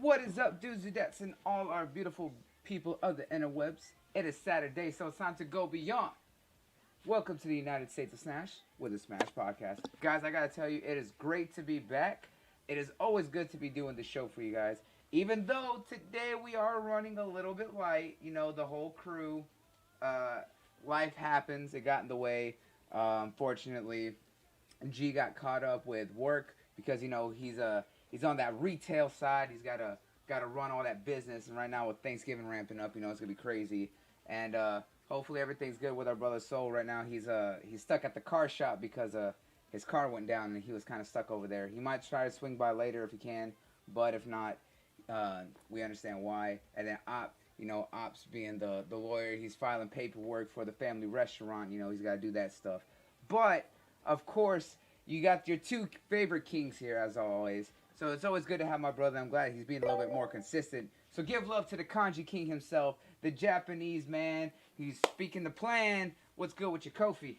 What is up, dudes, dudettes, and all our beautiful people of the interwebs? It is Saturday, so it's time to go beyond. Welcome to the United States of Smash with the Smash Podcast. Guys, I gotta tell you, it is great to be back. It is always good to be doing the show for you guys. Even though today we are running a little bit light, the whole crew, uh, life happens, it got in the way. Fortunately, G got caught up with work because he's on that retail side. He's gotta run all that business, and right now with Thanksgiving ramping up, it's gonna be crazy. And hopefully everything's good with our brother Soul. Right now he's stuck at the car shop because his car went down and he was kind of stuck over there. He might try to swing by later if he can, but if not, we understand why. And then Ops being the lawyer, he's filing paperwork for the family restaurant. He's got to do that stuff. But of course, you got your two favorite kings here as always. So it's always good to have my brother. I'm glad he's being a little bit more consistent. So give love to the Kanji King himself, the Japanese man. He's speaking the plan. What's good with your Kofi?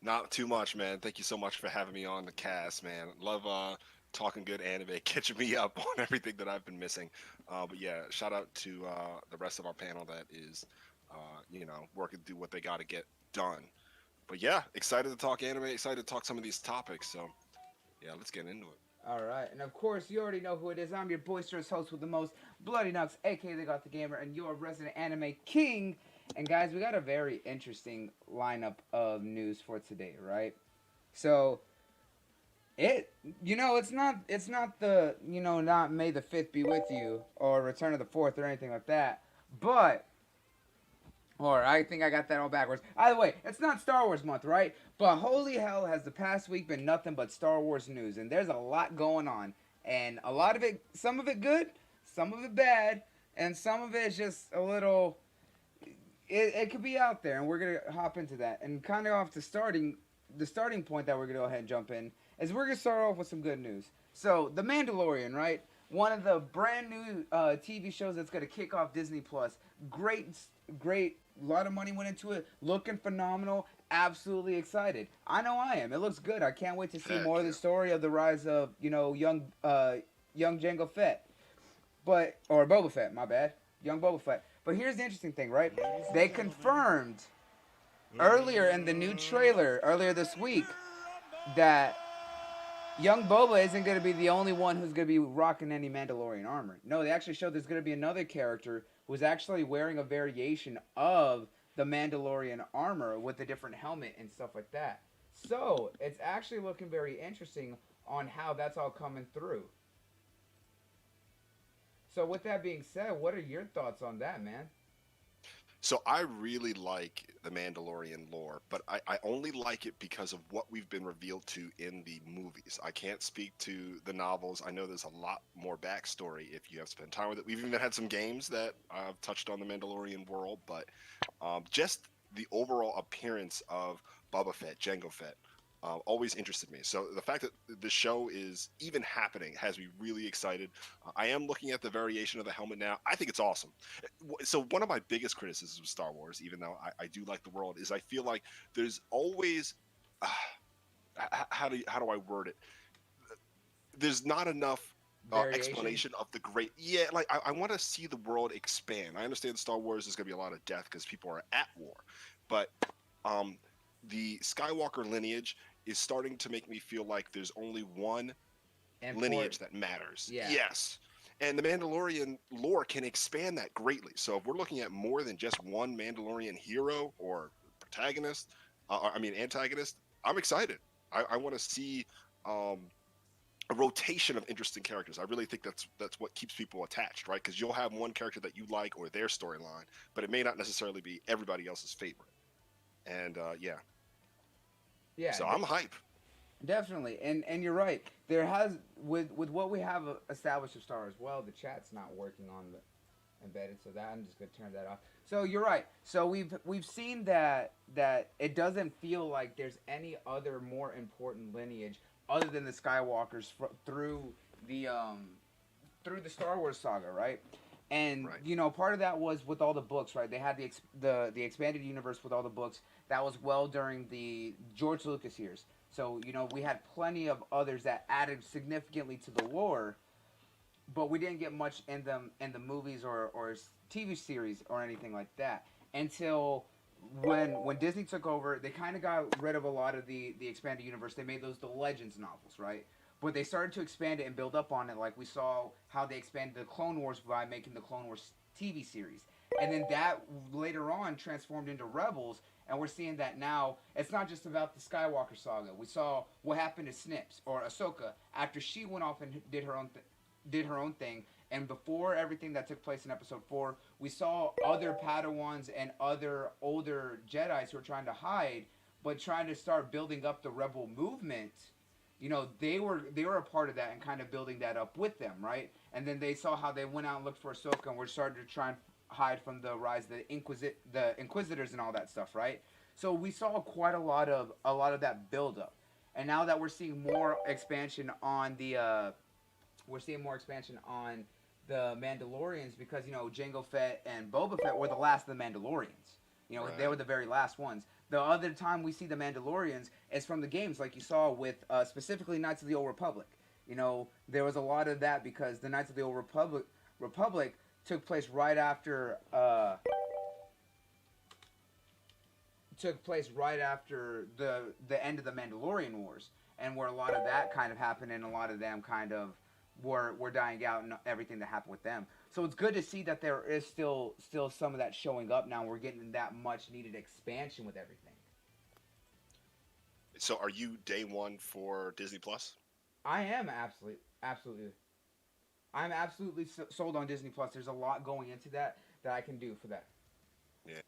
Not too much, man. Thank you so much for having me on the cast, man. Love talking good anime, catching me up on everything that I've been missing. But yeah, shout out to the rest of our panel that is, working through what they got to get done. But yeah, excited to talk anime, excited to talk some of these topics. So yeah, let's get into it. All right, and of course, you already know who it is. I'm your boisterous host with the most, Bloody Nux, aka They Got the Gamer, and your resident anime king. And guys, we got a very interesting lineup of news for today, right? So, it's not the, not May the 5th be with you, or Return of the 4th, or anything like that, but, or I think I got that all backwards. Either way, it's not Star Wars month, right? But holy hell has the past week been nothing but Star Wars news. And there's a lot going on. And a lot of it, some of it good, some of it bad, and some of it is just a little, it could be out there. And we're going to hop into that. And kind of off the starting point that we're going to go ahead and jump in is we're going to start off with some good news. So, The Mandalorian, right? One of the brand new TV shows that's going to kick off Disney Plus. Great. A lot of money went into it. Looking phenomenal. Absolutely excited. I know I am. It looks good. I can't wait to see more of the story of the rise of, young Jango Fett. Or Boba Fett, my bad. Young Boba Fett. But here's the interesting thing, right? They confirmed earlier in the new trailer, earlier this week, that young Boba isn't going to be the only one who's going to be rocking any Mandalorian armor. No, they actually showed there's going to be another character who's actually wearing a variation of the Mandalorian armor with a different helmet and stuff like that. So, it's actually looking very interesting on how that's all coming through. So, with that being said, what are your thoughts on that, man? So I really like the Mandalorian lore, but I only like it because of what we've been revealed to in the movies. I can't speak to the novels. I know there's a lot more backstory if you have spent time with it. We've even had some games that touched on the Mandalorian world, but just the overall appearance of Boba Fett, Jango Fett, always interested me. So the fact that the show is even happening has me really excited. I am looking at the variation of the helmet now. I think it's awesome. So one of my biggest criticisms of Star Wars, even though I do like the world, is I feel like there's always how do I word it? There's not enough explanation of the great. Yeah, like I want to see the world expand. I understand Star Wars is going to be a lot of death because people are at war, but the Skywalker lineage is starting to make me feel like there's only one lineage that matters. Yeah. Yes. And the Mandalorian lore can expand that greatly. So if we're looking at more than just one Mandalorian hero or protagonist, antagonist, I'm excited. I want to see a rotation of interesting characters. I really think that's what keeps people attached, right? Because you'll have one character that you like or their storyline, but it may not necessarily be everybody else's favorite. And Yeah. So I'm hype. Definitely, and you're right. There has with what we have established with Star as well. The chat's not working on the embedded, so that I'm just gonna turn that off. So you're right. So we've seen that it doesn't feel like there's any other more important lineage other than the Skywalkers through the Star Wars saga, right? And right. Part of that was with all the books, right? They had the expanded universe with all the books. That was well during the George Lucas years. So we had plenty of others that added significantly to the lore. but we didn't get much in the movies or TV series or anything like that until when Disney took over. They kind of got rid of a lot of the expanded universe. They made those the Legends novels, right? But they started to expand it and build up on it, like we saw how they expanded the Clone Wars by making the Clone Wars TV series, and then that later on transformed into Rebels. And we're seeing that now. It's not just about the Skywalker saga. We saw what happened to Snips or Ahsoka after she went off and did her own thing. And before everything that took place in Episode 4, we saw other Padawans and other older Jedi's who were trying to hide, but trying to start building up the Rebel movement. You know, they were a part of that and kind of building that up with them, right? And then they saw how they went out and looked for Ahsoka and were starting to try and hide from the rise of the Inquisitors and all that stuff, right? So we saw quite a lot of that build up. And now that we're seeing more expansion on the Mandalorians because Jango Fett and Boba Fett were the last of the Mandalorians. Right. They were the very last ones. The other time we see the Mandalorians is from the games, like you saw with specifically Knights of the Old Republic. There was a lot of that because the Knights of the Old Republic took place right after the end of the Mandalorian Wars, and where a lot of that kind of happened, and a lot of them kind of were dying out, and everything that happened with them. So it's good to see that there is still some of that showing up now. We're getting that much needed expansion with everything. So are you day one for Disney Plus? I am absolutely. I'm absolutely sold on Disney Plus. There's a lot going into that I can do for that. Yeah.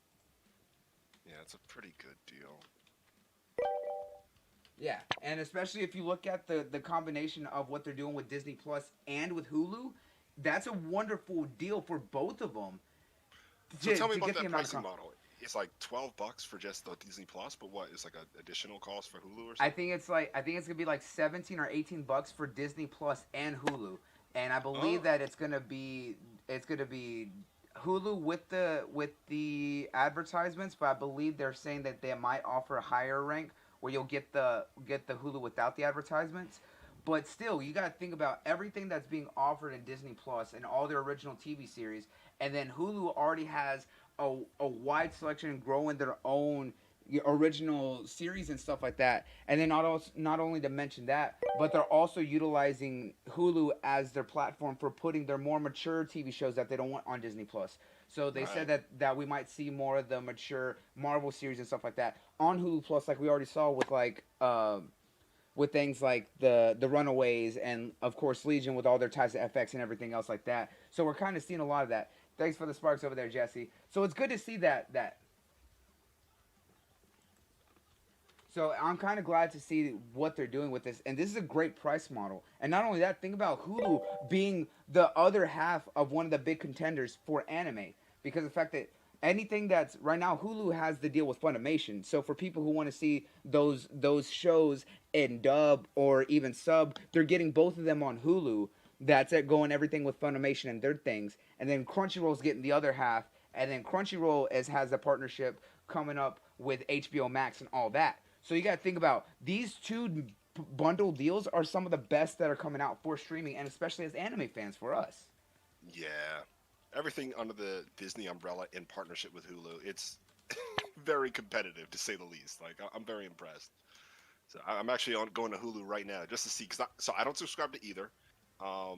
Yeah, it's a pretty good deal. Yeah, and especially if you look at the combination of what they're doing with Disney Plus and with Hulu, that's a wonderful deal for both of them. So tell me about that pricing model. It's like $12 for just the Disney Plus, but what is like an additional cost for Hulu or something? I think it's gonna be like 17 or $18 for Disney Plus and Hulu, and I believe that it's gonna be Hulu with the advertisements, but I believe they're saying that they might offer a higher rank where you'll get the Hulu without the advertisements. But still, you got to think about everything that's being offered in Disney Plus and all their original TV series, and then Hulu already has a wide selection growing their own original series and stuff like that. And then not only to mention that, but they're also utilizing Hulu as their platform for putting their more mature TV shows that they don't want on Disney Plus. So they said that we might see more of the mature Marvel series and stuff like that on Hulu Plus, like we already saw with with things like the Runaways and of course Legion with all their ties to FX and everything else like that. So we're kind of seeing a lot of that. Thanks for the sparks over there, Jesse. So it's good to see that. So I'm kind of glad to see what they're doing with this, and this is a great price model. And not only that, think about Hulu being the other half of one of the big contenders for anime, because of the fact that anything that's right now, Hulu has the deal with Funimation. So for people who want to see those shows in dub or even sub, they're getting both of them on Hulu. That's it, going everything with Funimation and their things, and then Crunchyroll's getting the other half, and then Crunchyroll has a partnership coming up with HBO Max and all that. So you got to think about these two bundle deals are some of the best that are coming out for streaming, and especially as anime fans for us. Yeah. Everything under the Disney umbrella in partnership with Hulu, it's very competitive to say the least. Like, I'm very impressed. So I'm actually going to Hulu right now just to see, so I don't subscribe to either. I'll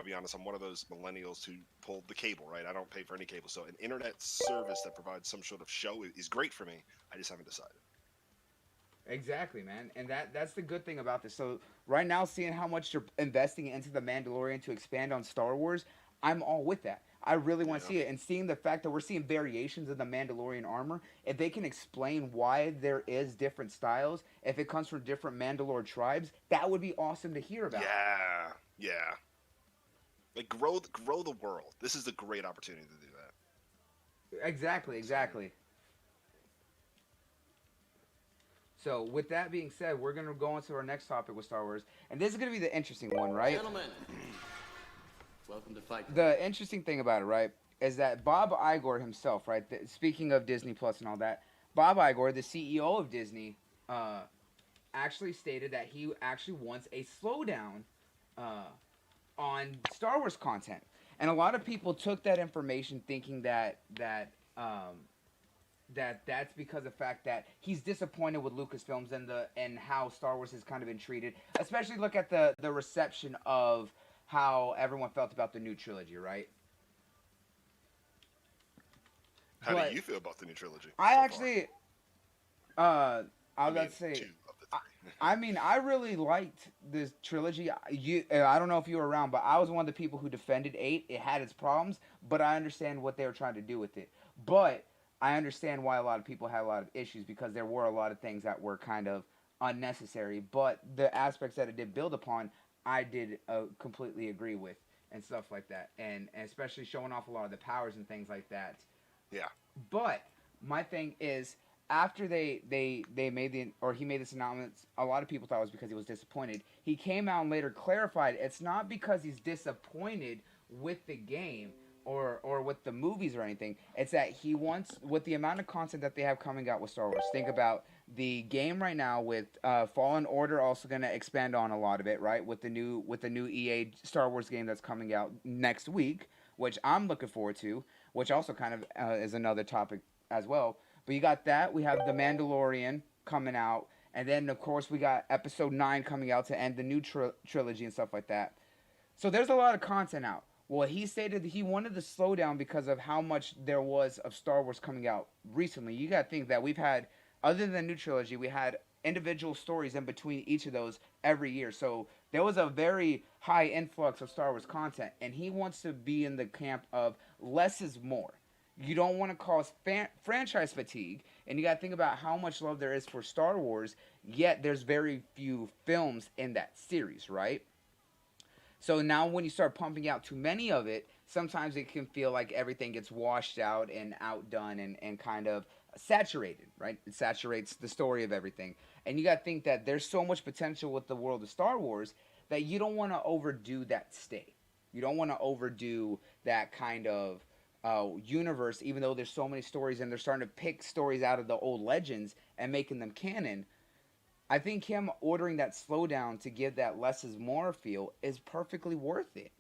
be honest, I'm one of those millennials who pulled the cable, right? I don't pay for any cable. So an internet service that provides some sort of show is great for me. I just haven't decided. Exactly, man. And that's the good thing about this. So right now, seeing how much they're investing into The Mandalorian to expand on Star Wars, I'm all with that. I really want to see it. And seeing the fact that we're seeing variations of the Mandalorian armor, if they can explain why there is different styles, if it comes from different Mandalore tribes, that would be awesome to hear about. Yeah. Like, grow the world. This is a great opportunity to do that. Exactly. So, with that being said, we're going to go on to our next topic with Star Wars. And this is going to be the interesting one, right? Gentlemen, welcome to Fight. The interesting thing about it, right, is that Bob Iger himself, right, speaking of Disney Plus and all that, Bob Iger, the CEO of Disney, actually stated that he actually wants a slowdown on Star Wars content. And a lot of people took that information thinking that's because of the fact that he's disappointed with Lucasfilms and how Star Wars has kind of been treated. Especially look at the reception of how everyone felt about the new trilogy, right? How But do you feel about the new trilogy I so actually, uh, I far? was about to say, Two of the three. I mean, I really liked this trilogy. I don't know if you were around, but I was one of the people who defended 8. It had its problems, but I understand what they were trying to do with it. But I understand why a lot of people had a lot of issues because there were a lot of things that were kind of unnecessary. But the aspects that it did build upon, I did completely agree with and stuff like that, and especially showing off a lot of the powers and things like that. Yeah. But my thing is, after they made he made this announcement, a lot of people thought it was because he was disappointed. He came out and later clarified it's not because he's disappointed with the game or with the movies or anything. It's that he wants, with the amount of content that they have coming out with Star Wars. Think about the game right now with Fallen Order, also going to expand on a lot of it, right? With the new EA Star Wars game that's coming out next week, which I'm looking forward to, which also kind of is another topic as well. But you got that. We have The Mandalorian coming out. And then, of course, we got Episode 9 coming out to end the new trilogy and stuff like that. So there's a lot of content out. Well, he stated that he wanted to slow down because of how much there was of Star Wars coming out recently. You got to think that we've had, other than the new trilogy, we had individual stories in between each of those every year. So there was a very high influx of Star Wars content. And he wants to be in the camp of less is more. You don't want to cause franchise fatigue, and you got to think about how much love there is for Star Wars, yet there's very few films in that series, right? So now when you start pumping out too many of it, sometimes it can feel like everything gets washed out and outdone and kind of saturated, right? It saturates the story of everything. And you got to think that there's so much potential with the world of Star Wars that you don't want to overdo that stay. You don't want to overdo that kind of universe, even though there's so many stories and they're starting to pick stories out of the old legends and making them canon. I think him ordering that slowdown to give that less is more feel is perfectly worth it.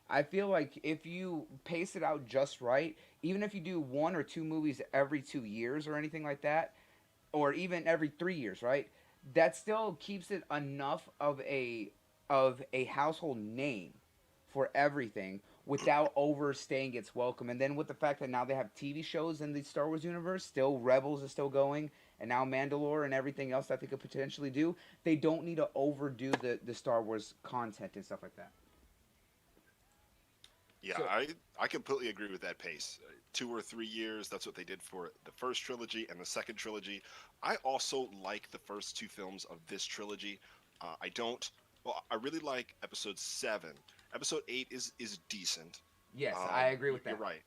I feel like if you pace it out just right, even if you do 1 or 2 movies every 2 years or anything like that, or even every 3 years, right? That still keeps it enough of a household name for everything without overstaying its welcome. And then with the fact that now they have TV shows in the Star Wars universe, still Rebels is still going, and now Mandalore and everything else that they could potentially do, they don't need to overdo the Star Wars content and stuff like that. Yeah, So I completely agree with that pace. 2 or 3 years, that's what they did for the first trilogy and the second trilogy. I also like the first 2 films of this trilogy. I don't. Well, I really like Episode 7. Episode 8 is decent. yes, I agree with You're that. right,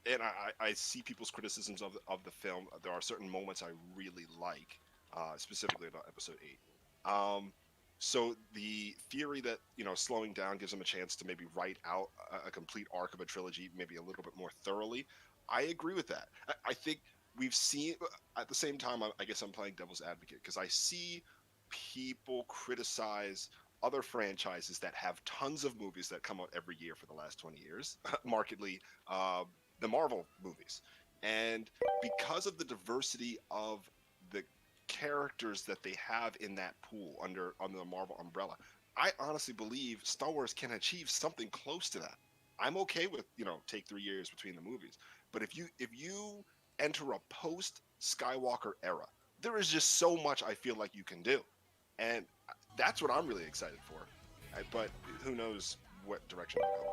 and I see people's criticisms of the film. There are certain moments I really like, specifically about Episode 8. So the theory that slowing down gives them a chance to maybe write out a complete arc of a trilogy, maybe a little bit more thoroughly, I agree with that. I think we've seen at the same time. I guess I'm playing devil's advocate because I see people criticize other franchises that have tons of movies that come out every year for the last 20 years, markedly uh, the Marvel movies. And because of the diversity of the characters that they have in that pool under the Marvel umbrella, I honestly believe Star Wars can achieve something close to that. I'm okay with take 3 years between the movies, but if you enter a post Skywalker era, there is just so much I feel like you can do, and that's what I'm really excited for. But who knows what direction they're going.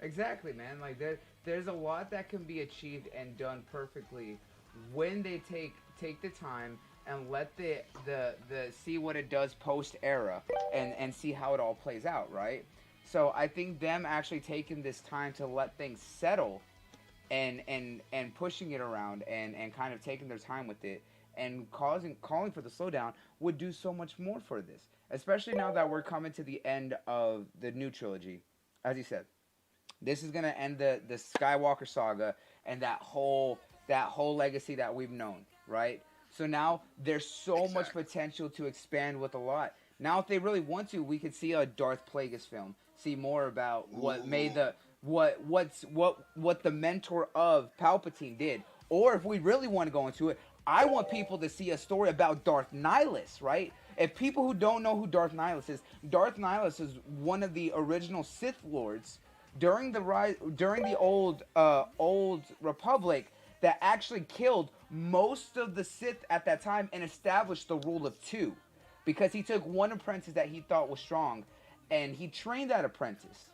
Exactly, man. Like there's a lot that can be achieved and done perfectly when they take the time and let the see what it does post era and see how it all plays out, right? So I think them actually taking this time to let things settle and pushing it around and kind of taking their time with it and calling for the slowdown would do so much more for this, especially now that we're coming to the end of the new trilogy. As you said, this is gonna end the Skywalker saga and that whole legacy that we've known, right? So now there's so much Exactly. potential to expand with a lot. Now, if they really want to, we could see a Darth Plagueis film. See more about what made the what the mentor of Palpatine did. Or if we really want to go into it, I want people to see a story about Darth Nihilus, right? If people who don't know who Darth Nihilus is one of the original Sith Lords during the old Republic that actually killed most of the Sith at that time and established the rule of two, because he took one apprentice that he thought was strong, and he trained that apprentice.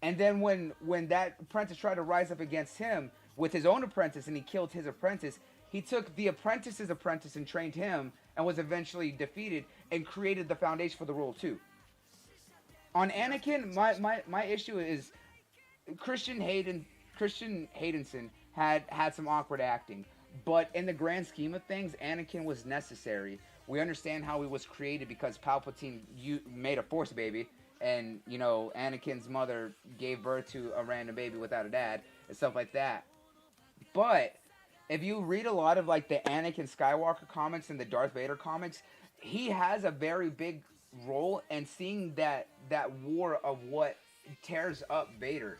And then when that apprentice tried to rise up against him with his own apprentice and he killed his apprentice, he took the apprentice's apprentice and trained him and was eventually defeated and created the foundation for the rule of two. On Anakin, my issue is Christian Haydenson had some awkward acting, but in the grand scheme of things, Anakin was necessary. We understand how he was created because Palpatine made a Force baby, and Anakin's mother gave birth to a random baby without a dad and stuff like that. But if you read a lot of like the Anakin Skywalker comics and the Darth Vader comics, he has a very big role, and seeing that war of what tears up Vader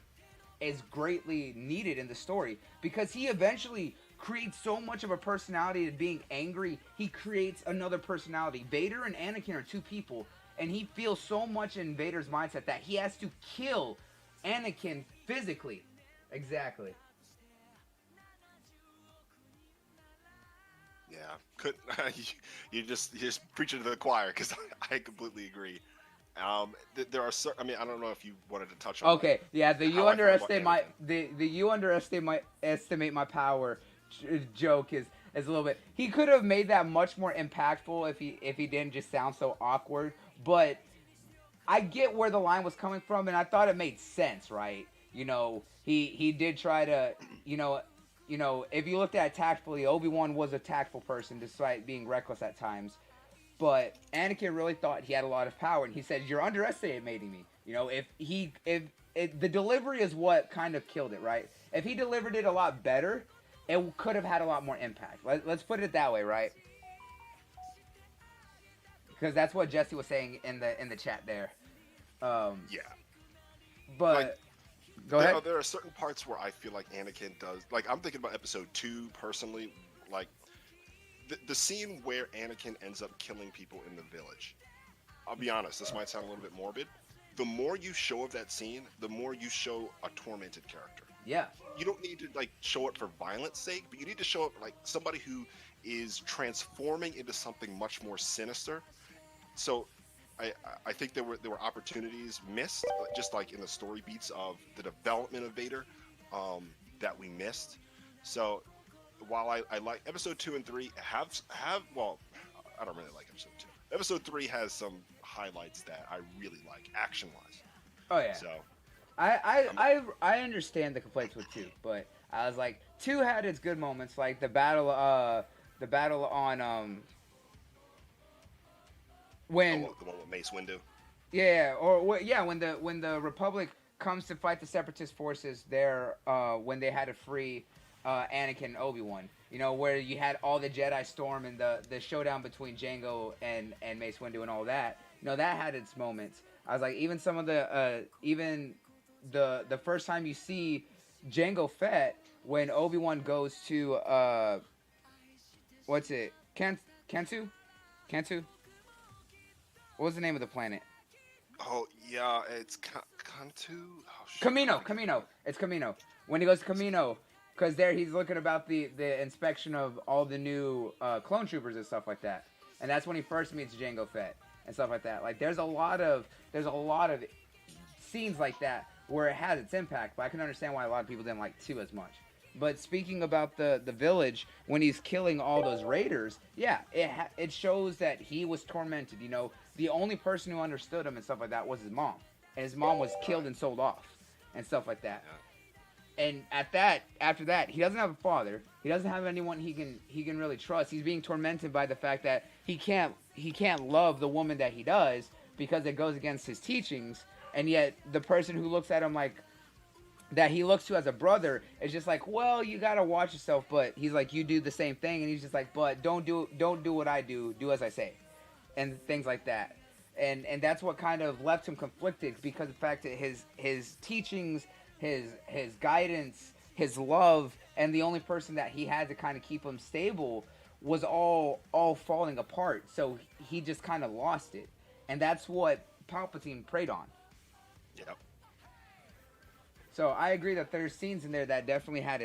is greatly needed in the story, because he eventually creates so much of a personality to being angry, he creates another personality. Vader and Anakin are two people, and he feels so much in Vader's mindset that he has to kill Anakin physically. Exactly. Yeah, couldn't you just preaching to the choir, because I completely agree. There are certain. I mean, I don't know if you wanted to touch on. Okay, yeah, you underestimate my power joke is a little bit. He could have made that much more impactful if he didn't just sound so awkward. But I get where the line was coming from, and I thought it made sense, right? He did try to, if you looked at it tactfully, Obi-Wan was a tactful person despite being reckless at times. But Anakin really thought he had a lot of power, and he said, "You're underestimating me." If the delivery is what kind of killed it, right? If he delivered it a lot better, it could have had a lot more impact. Let's put it that way, right? Because that's what Jesse was saying in the chat there. Yeah. But go ahead. There are certain parts where I feel like Anakin does. Like, I'm thinking about episode 2 personally. Like, the scene where Anakin ends up killing people in the village. I'll be honest, this might sound a little bit morbid. The more you show of that scene, the more you show a tormented character. Yeah. You don't need to show it for violence sake, but you need to show it like somebody who is transforming into something much more sinister. So I think there were opportunities missed, just like in the story beats of the development of Vader, that we missed. So while I like episode 2 and 3 well, I don't really like episode 2. Episode 3 has some highlights that I really like, action wise. Oh yeah. So I understand the complaints with 2, but I was like, 2 had its good moments, like the battle on when the one with Mace Windu. Yeah, when the Republic comes to fight the Separatist forces there, when they had to free Anakin and Obi-Wan, where you had all the Jedi storm and the showdown between Jango and Mace Windu and all that. That had its moments. I was like, even some of the the first time you see Jango Fett, when Obi-Wan goes to what's it? Cantu? What was the name of the planet? Oh yeah, it's Cantu. Oh, Camino. It's Camino. When he goes to Camino, because there he's looking about the inspection of all the new clone troopers and stuff like that, and that's when he first meets Jango Fett and stuff like that. Like there's a lot of scenes like that where it has its impact, but I can understand why a lot of people didn't like 2 as much. But speaking about the village, when he's killing all those raiders, yeah, it shows that he was tormented. The only person who understood him and stuff like that was his mom, and his mom was killed and sold off and stuff like that. And after that, he doesn't have a father. He doesn't have anyone he can really trust. He's being tormented by the fact that he can't love the woman that he does because it goes against his teachings. And yet the person who looks at him like that he looks to as a brother is just like, well, you gotta watch yourself. But he's like, you do the same thing, and he's just like, but don't do what I do. Do as I say. and things like that. And that's what kind of left him conflicted, because of the fact that his teachings, his guidance, his love, and the only person that he had to kind of keep him stable was all falling apart. So he just kind of lost it, and that's what Palpatine preyed on. Yep. So I agree that there's scenes in there that definitely had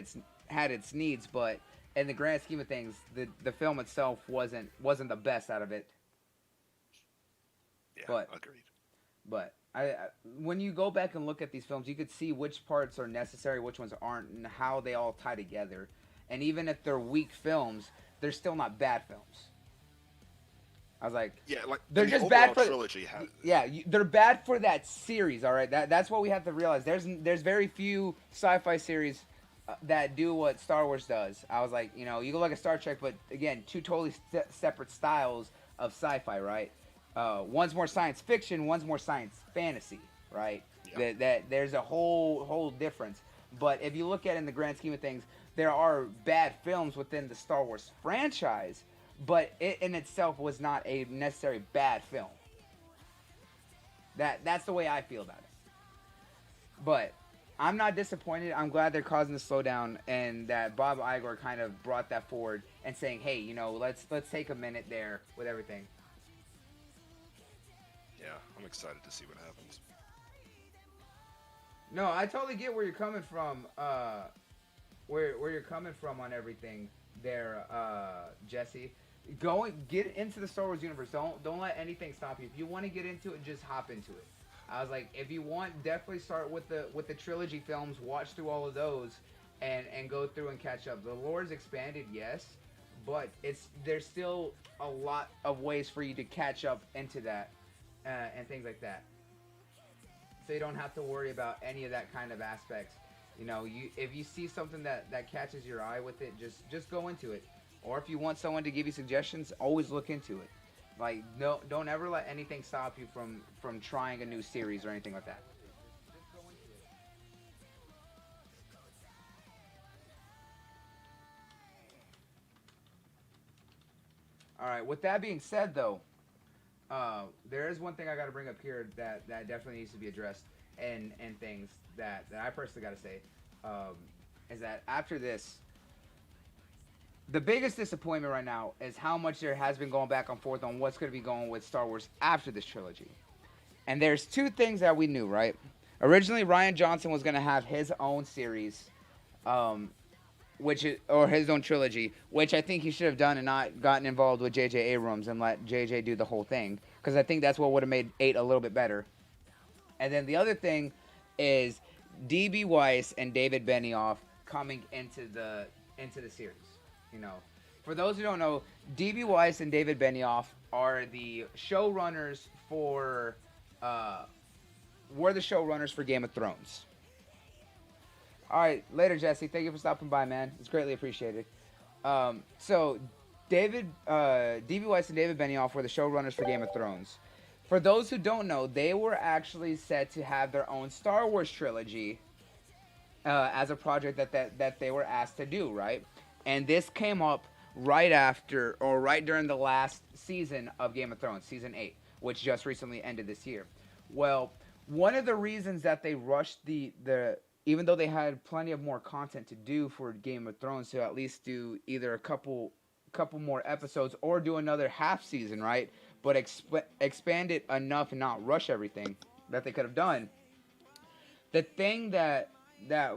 its needs, but in the grand scheme of things, the film itself wasn't the best out of it. Yeah, But agreed. But I when you go back and look at these films, you could see which parts are necessary, which ones aren't, and how they all tie together. And even if they're weak films, they're still not bad films. I was like, Yeah, like they're the just bad for trilogy. they're bad for that series. All right, that's what we have to realize. There's very few sci-fi series that do what Star Wars does. I was like, you know, you can look at Star Trek, but again, two totally separate styles of sci-fi, right? One's more science fiction, one's more science fantasy, right? Yeah. That there's a whole difference. But if you look at it in the grand scheme of things, there are bad films within the Star Wars franchise, but it in itself was not a necessary bad film. That's the way I feel about it. But I'm not disappointed. I'm glad they're causing the slowdown, and that Bob Iger kind of brought that forward and saying, hey, you know, let's take a minute there with everything. Yeah, I'm excited to see what happens. No, I totally get where you're coming from. Where you're coming from on everything there, Jesse. Get into the Star Wars universe. Don't let anything stop you. If you want to get into it, just hop into it. I was like, if you want, definitely start with the trilogy films. Watch through all of those, and go through and catch up. The lore's expanded, yes, but there's still a lot of ways for you to catch up into that, and things like that. So you don't have to worry about any of that kind of aspects. You know, if you see something that catches your eye with it, just go into it. Or if you want someone to give you suggestions, always look into it. Like, no, don't ever let anything stop you from trying a new series or anything like that. Just go into it. All right. With that being said, though, there is one thing I got to bring up here that definitely needs to be addressed, and things that I personally got to say, is that after this, the biggest disappointment right now is how much there has been going back and forth on what's going to be going with Star Wars after this trilogy. And there's two things that we knew, right? Originally, Rian Johnson was going to have his own series, or his own trilogy, which I think he should have done and not gotten involved with J.J. Abrams and let J.J. do the whole thing, because I think that's what would have made 8 a little bit better. And then the other thing is D.B. Weiss and David Benioff coming into the series. You know, for those who don't know, D.B. Weiss and David Benioff are the showrunners for Game of Thrones. All right, later, Jesse. Thank you for stopping by, man. It's greatly appreciated. So, D.B. Weiss and David Benioff were the showrunners for Game of Thrones. For those who don't know, they were actually set to have their own Star Wars trilogy as a project that they were asked to do, right? And this came up right after, or right during the last season of Game of Thrones, season 8, which just recently ended this year. Well, one of the reasons that they rushed even though they had plenty of more content to do for Game of Thrones, to at least do either a couple more episodes or do another half season, right? But expand it enough and not rush everything that they could have done. The thing that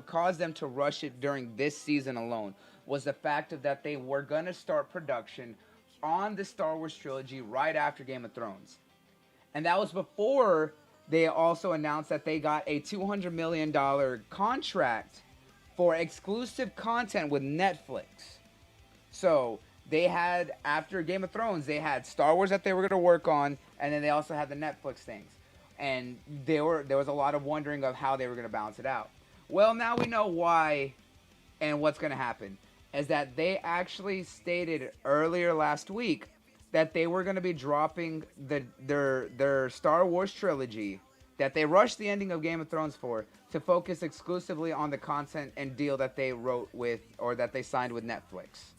caused them to rush it during this season alone was the fact that they were going to start production on the Star Wars trilogy right after Game of Thrones. And that was before they also announced that they got a $200 million contract for exclusive content with Netflix. So they had, after Game of Thrones, they had Star Wars that they were going to work on, and then they also had the Netflix things. And there was a lot of wondering of how they were going to balance it out. Well, now we know why and what's going to happen. Is that they actually stated earlier last week that they were going to be dropping their Star Wars trilogy that they rushed the ending of Game of Thrones for, to focus exclusively on the content and deal that they wrote with, or that they signed with Netflix.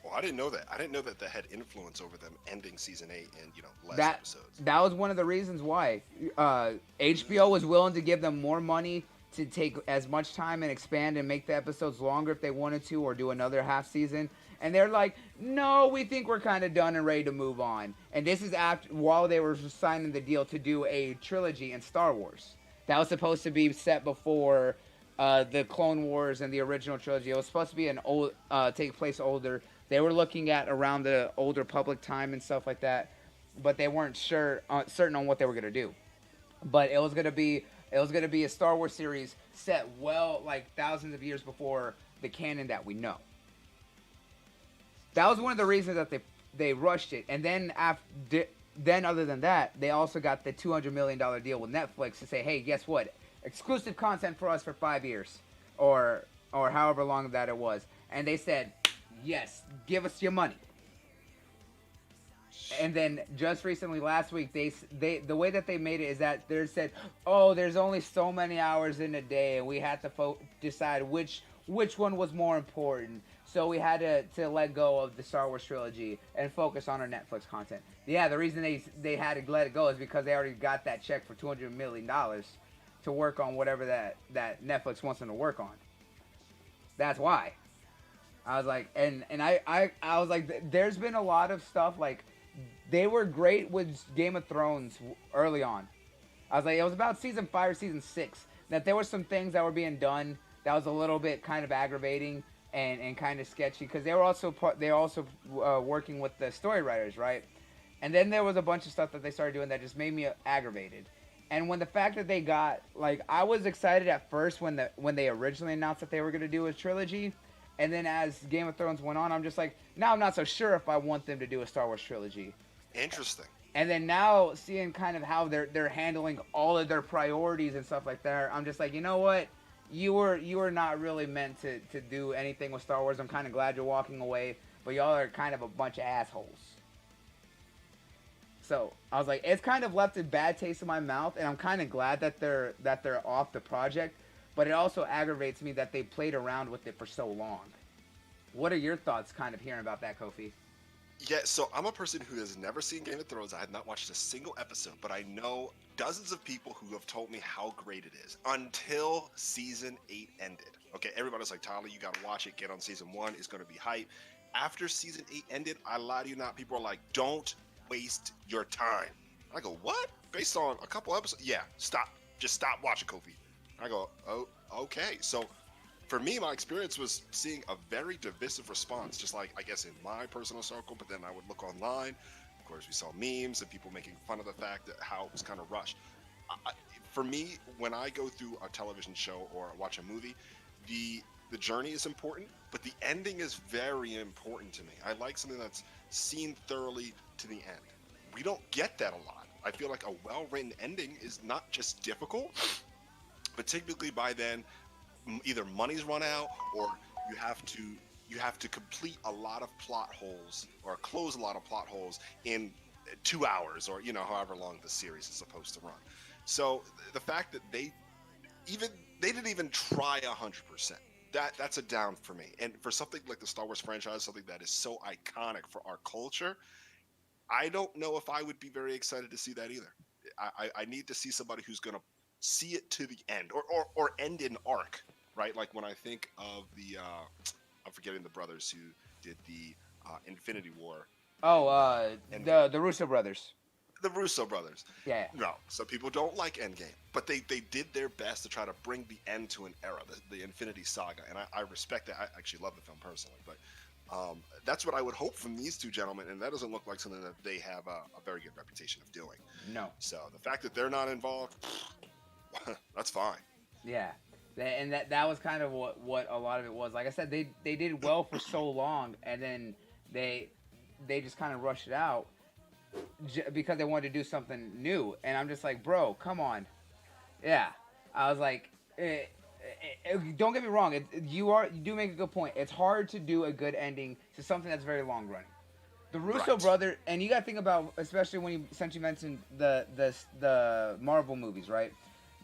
Well, I didn't know that. I didn't know that had influence over them ending season 8 in less That episodes. that was one of the reasons why HBO was willing to give them more money to take as much time and expand and make the episodes longer if they wanted to, or do another half season. And they're like, no, we think we're kind of done and ready to move on. And this is after, while they were signing the deal to do a trilogy in Star Wars that was supposed to be set before the Clone Wars and the original trilogy. It was supposed to be an old, take place older. They were looking at around the older public time and stuff like that, but they weren't certain on what they were gonna do. But it was gonna be a Star Wars series set well like thousands of years before the canon that we know. That was one of the reasons that they rushed it. And then then other than that, they also got the $200 million deal with Netflix to say, hey, guess what? Exclusive content for us for 5 years, or however long that it was. And they said, yes, give us your money. And then just recently, last week, they the way that they made it is that they said, oh, there's only so many hours in a day, and we had to decide which one was more important. So we had to let go of the Star Wars trilogy and focus on our Netflix content. Yeah, the reason they had to let it go is because they already got that check for $200 million to work on whatever that Netflix wants them to work on. That's why. I was like, and I was like, there's been a lot of stuff, like, they were great with Game of Thrones early on. I was like, it was about season 5 or season 6 that there were some things that were being done that was a little bit kind of aggravating and kind of sketchy, because they were also working with the story writers, right? And then there was a bunch of stuff that they started doing that just made me aggravated. And when the fact that they got, like, I was excited at first when they originally announced that they were going to do a trilogy, and then as Game of Thrones went on, I'm just like, now I'm not so sure if I want them to do a Star Wars trilogy. Interesting. And then now seeing kind of how they're handling all of their priorities and stuff like that, I'm just like, you know what? You were not really meant to do anything with Star Wars. I'm kind of glad you're walking away, but y'all are kind of a bunch of assholes. So I was like, it's kind of left a bad taste in my mouth, and I'm kind of glad that they're off the project. But it also aggravates me that they played around with it for so long. What are your thoughts, kind of hearing about that, Kofi? Yeah, so I'm a person who has never seen Game of Thrones. I have not watched a single episode, but I know dozens of people who have told me how great it is until season 8 ended. Okay, everybody's like, Tyler, you gotta watch it. Get on season 1. It's gonna be hype. After season 8 ended, I lie to you not, people are like, don't waste your time. I go, what? Based on a couple episodes? Yeah, stop. Just stop watching, Kofi. I go, oh, okay. So for me, my experience was seeing a very divisive response, just like, I guess, in my personal circle, but then I would look online. Of course, we saw memes and people making fun of the fact that how it was kind of rushed. For me, when I go through a television show or watch a movie, the journey is important, but the ending is very important to me. I like something that's seen thoroughly to the end. We don't get that a lot. I feel like a well-written ending is not just difficult, but typically by then, either money's run out or you have to complete a lot of plot holes or close a lot of plot holes in 2 hours or however long the series is supposed to run. So the fact that they didn't even try 100%, that's a down for me. And for something like the Star Wars franchise, something that is so iconic for our culture, I don't know if I would be very excited to see that either. I need to see somebody who's going to see it to the end or end an arc, right? Like when I think of I'm forgetting the brothers who did the Infinity War. Oh, the Russo brothers. The Russo brothers. Yeah. No, some people don't like Endgame, but they did their best to try to bring the end to an era, the Infinity Saga, and I respect that. I actually love the film personally, but that's what I would hope from these two gentlemen, and that doesn't look like something that they have a very good reputation of doing. No. So the fact that they're not involved, that's fine. Yeah. And that was kind of what a lot of it was. Like I said, they did well for so long, and then they just kind of rushed it out because they wanted to do something new. And I'm just like, bro, come on. Yeah. I was like, don't get me wrong. You do make a good point. It's hard to do a good ending to something that's very long running. The Russo brother, and you got to think about, especially since you mentioned the Marvel movies, right?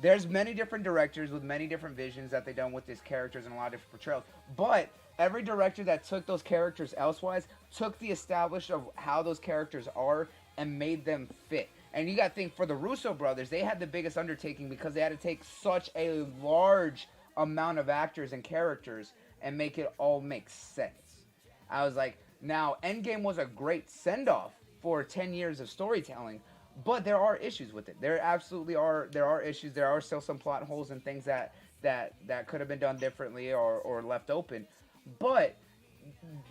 there's many different directors with many different visions that they done with these characters and a lot of different portrayals. But every director that took those characters elsewise took the established of how those characters are and made them fit. And you got to think, for the Russo brothers, they had the biggest undertaking because they had to take such a large amount of actors and characters and make it all make sense. I was like, now, Endgame was a great send-off for 10 years of storytelling, but there are issues with it. There absolutely are. There are issues. There are still some plot holes and things that could have been done differently or left open. But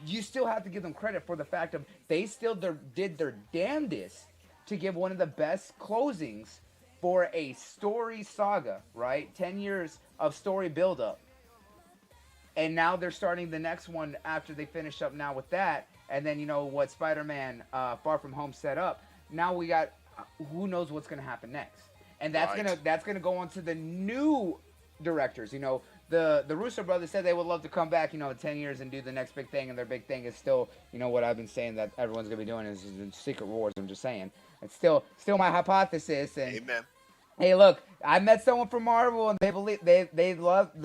you still have to give them credit for the fact of they still did their damnedest to give one of the best closings for a story saga, right? 10 years of story buildup. And now they're starting the next one after they finish up now with that. And then, you know, what Spider-Man Far From Home set up. Now we got, who knows what's going to happen next. And that's gonna go on to the new directors. You know, the Russo brothers said they would love to come back, in 10 years and do the next big thing. And their big thing is still, what I've been saying that everyone's going to be doing is Secret Wars. I'm just saying. It's still my hypothesis. And amen. Hey, look, I met someone from Marvel, and they loved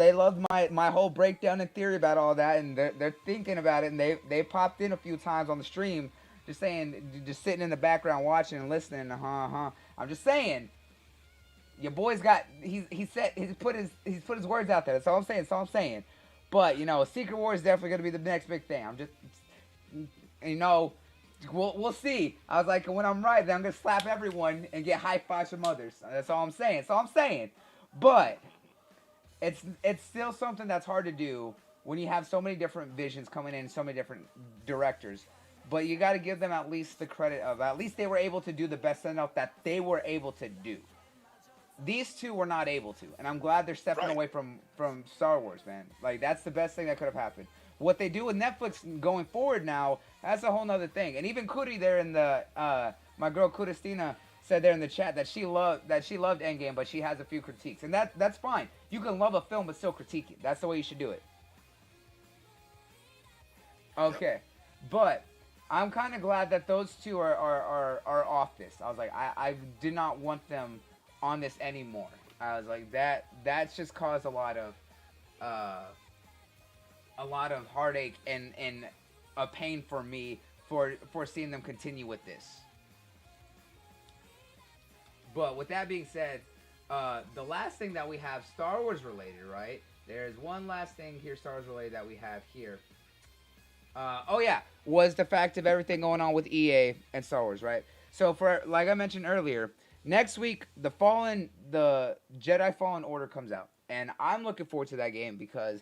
my whole breakdown and theory about all that, and they're thinking about it, and they popped in a few times on the stream, just sitting in the background watching and listening. I'm just saying, your boy's got he's put his words out there. That's all I'm saying. But Secret War is definitely gonna be the next big thing. I'm just We'll see. I was like, when I'm right, then I'm gonna slap everyone and get high fives from others. That's all I'm saying. But it's still something that's hard to do when you have so many different visions coming in, so many different directors. But you got to give them at least the credit of at least they were able to do the best send-off that they were able to do. These two were not able to, and I'm glad they're stepping away from Star Wars, man. Like, that's the best thing that could have happened. What they do with Netflix going forward now, that's a whole nother thing. And even Kuri there in the my girl Kuristina said there in the chat that she loved Endgame, but she has a few critiques, and that's fine. You can love a film but still critique it. That's the way you should do it. Okay, but I'm kind of glad that those two are off this. I was like, I did not want them on this anymore. I was like, that's just caused a lot of heartache and a pain for me for seeing them continue with this. But with that being said, the last thing that we have Star Wars related, right? There's one last thing here Star Wars related that we have here. Was the fact of everything going on with EA and Star Wars, right? So for, like I mentioned earlier, next week the Jedi Fallen Order comes out, and I'm looking forward to that game because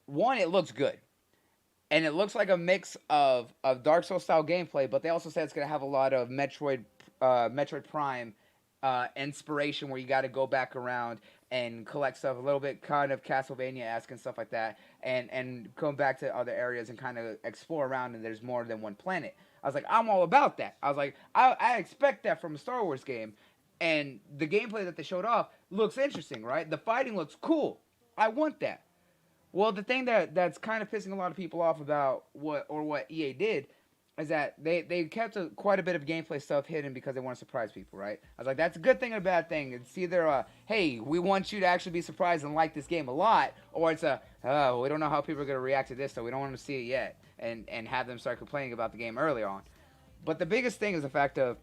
one, it looks good. And it looks like a mix of Dark Souls style gameplay, but they also said it's going to have a lot of Metroid Prime inspiration where you got to go back around and collect stuff, a little bit kind of Castlevania-esque and stuff like that, and come back to other areas and kind of explore around, and there's more than one planet. I was like, I'm all about that. I was like, I expect that from a Star Wars game, and the gameplay that they showed off looks interesting, right? The fighting looks cool. I want that. Well, the thing that's kind of pissing a lot of people off about what EA did is that they kept quite a bit of gameplay stuff hidden because they want to surprise people, right? I was like, that's a good thing and a bad thing. It's either hey, we want you to actually be surprised and like this game a lot, or it's we don't know how people are going to react to this, so we don't want to see it yet, and have them start complaining about the game early on. But the biggest thing is the fact of,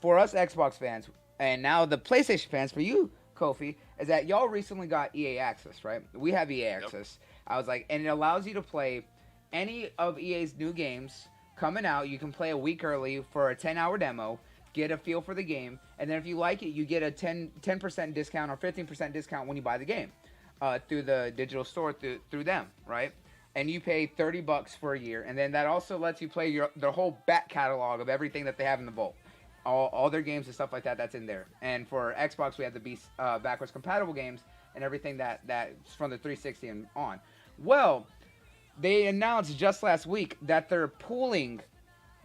for us Xbox fans, and now the PlayStation fans, for you, Kofi, is that y'all recently got EA Access, right? We have EA Access. Yep. I was like, and it allows you to play any of EA's new games coming out. You can play a week early for a 10-hour demo, get a feel for the game, and then if you like it, you get a 10% discount or 15% discount when you buy the game through the digital store through them, right? And you pay $30 for a year, and then that also lets you play their whole back catalog of everything that they have in the vault. All their games and stuff like that's in there. And for Xbox, we have the backwards compatible games and everything that's from the 360 and on. Well, they announced just last week that they're pooling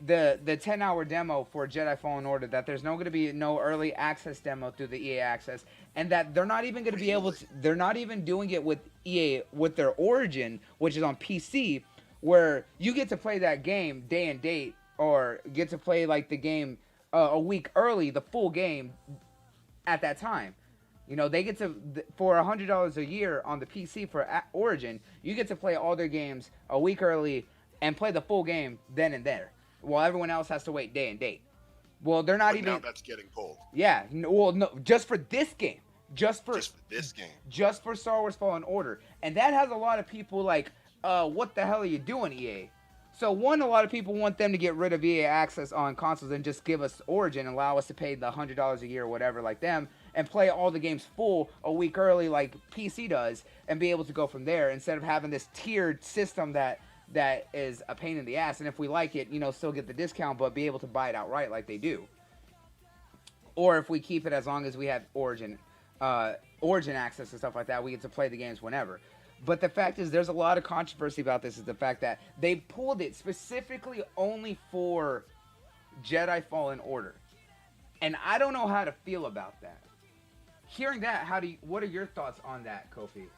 the 10-hour demo for Jedi Fallen Order, that there's going to be no early access demo through the EA Access, and that they're not even going to be able to, they're not even doing it with EA, with their Origin, which is on PC, where you get to play that game day and date, or get to play like the game a week early, the full game at that time. You know, they get to for $100 a year on the PC for Origin, you get to play all their games a week early and play the full game then and there, while everyone else has to wait day and date. Well, they're not But even. now that's getting pulled. Yeah, well, no, just for this game, Just for this game. just for Star Wars Fallen Order, and that has a lot of people like, what the hell are you doing, EA? So one, a lot of people want them to get rid of EA access on consoles and just give us Origin and allow us to pay the $100 a year or whatever like them and play all the games full a week early like PC does and be able to go from there instead of having this tiered system that is a pain in the ass. And if we like it, you know, still get the discount but be able to buy it outright like they do. Or if we keep it as long as we have Origin access and stuff like that, we get to play the games whenever. But the fact is, there's a lot of controversy about this, is the fact that they pulled it specifically only for Jedi Fallen Order. And I don't know how to feel about that. Hearing that, what are your thoughts on that, Kofi?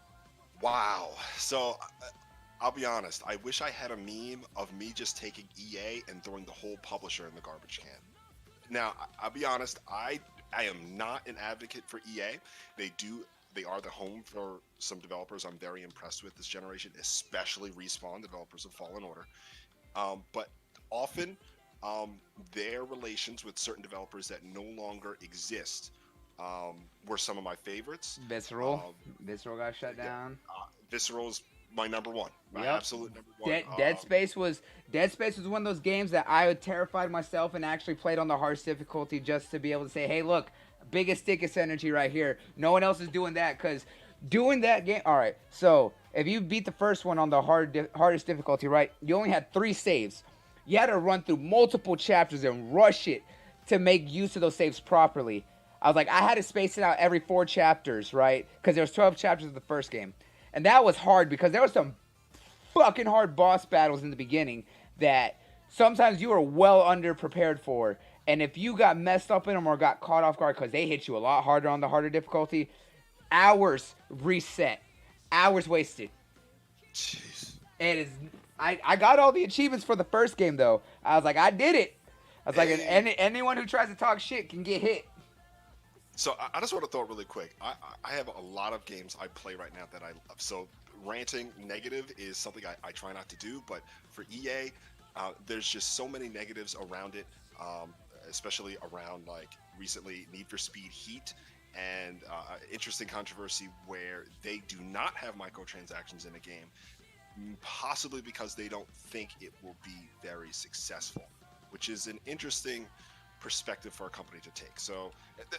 Wow. So, I'll be honest. I wish I had a meme of me just taking EA and throwing the whole publisher in the garbage can. Now, I'll be honest. I am not an advocate for EA. They are the home for some developers I'm very impressed with this generation, especially Respawn, developers of Fallen Order. But often, their relations with certain developers that no longer exist were some of my favorites. Visceral got shut down. Visceral's my number one. My Yep. absolute number one. Dead Space was one of those games that I had terrified myself and actually played on the hardest difficulty just to be able to say, hey, look, biggest, thickest energy right here. No one else is doing that, because doing that game. All right, so if you beat the first one on the hardest difficulty, right, you only had 3 saves. You had to run through multiple chapters and rush it to make use of those saves properly. I was like, I had to space it out every 4 chapters, right? Because there was 12 chapters of the first game. And that was hard because there were some fucking hard boss battles in the beginning that sometimes you were well underprepared for. And if you got messed up in them or got caught off guard because they hit you a lot harder on the harder difficulty, hours reset. Hours wasted. Jeez. It is. I got all the achievements for the first game, though. I was like, I did it. I was like, anyone who tries to talk shit can get hit. So I just want to throw it really quick. I have a lot of games I play right now that I love. So ranting negative is something I try not to do. But for EA, there's just so many negatives around it, especially around, like, recently Need for Speed Heat and interesting controversy where they do not have microtransactions in a game, possibly because they don't think it will be very successful, which is an interesting perspective for a company to take. So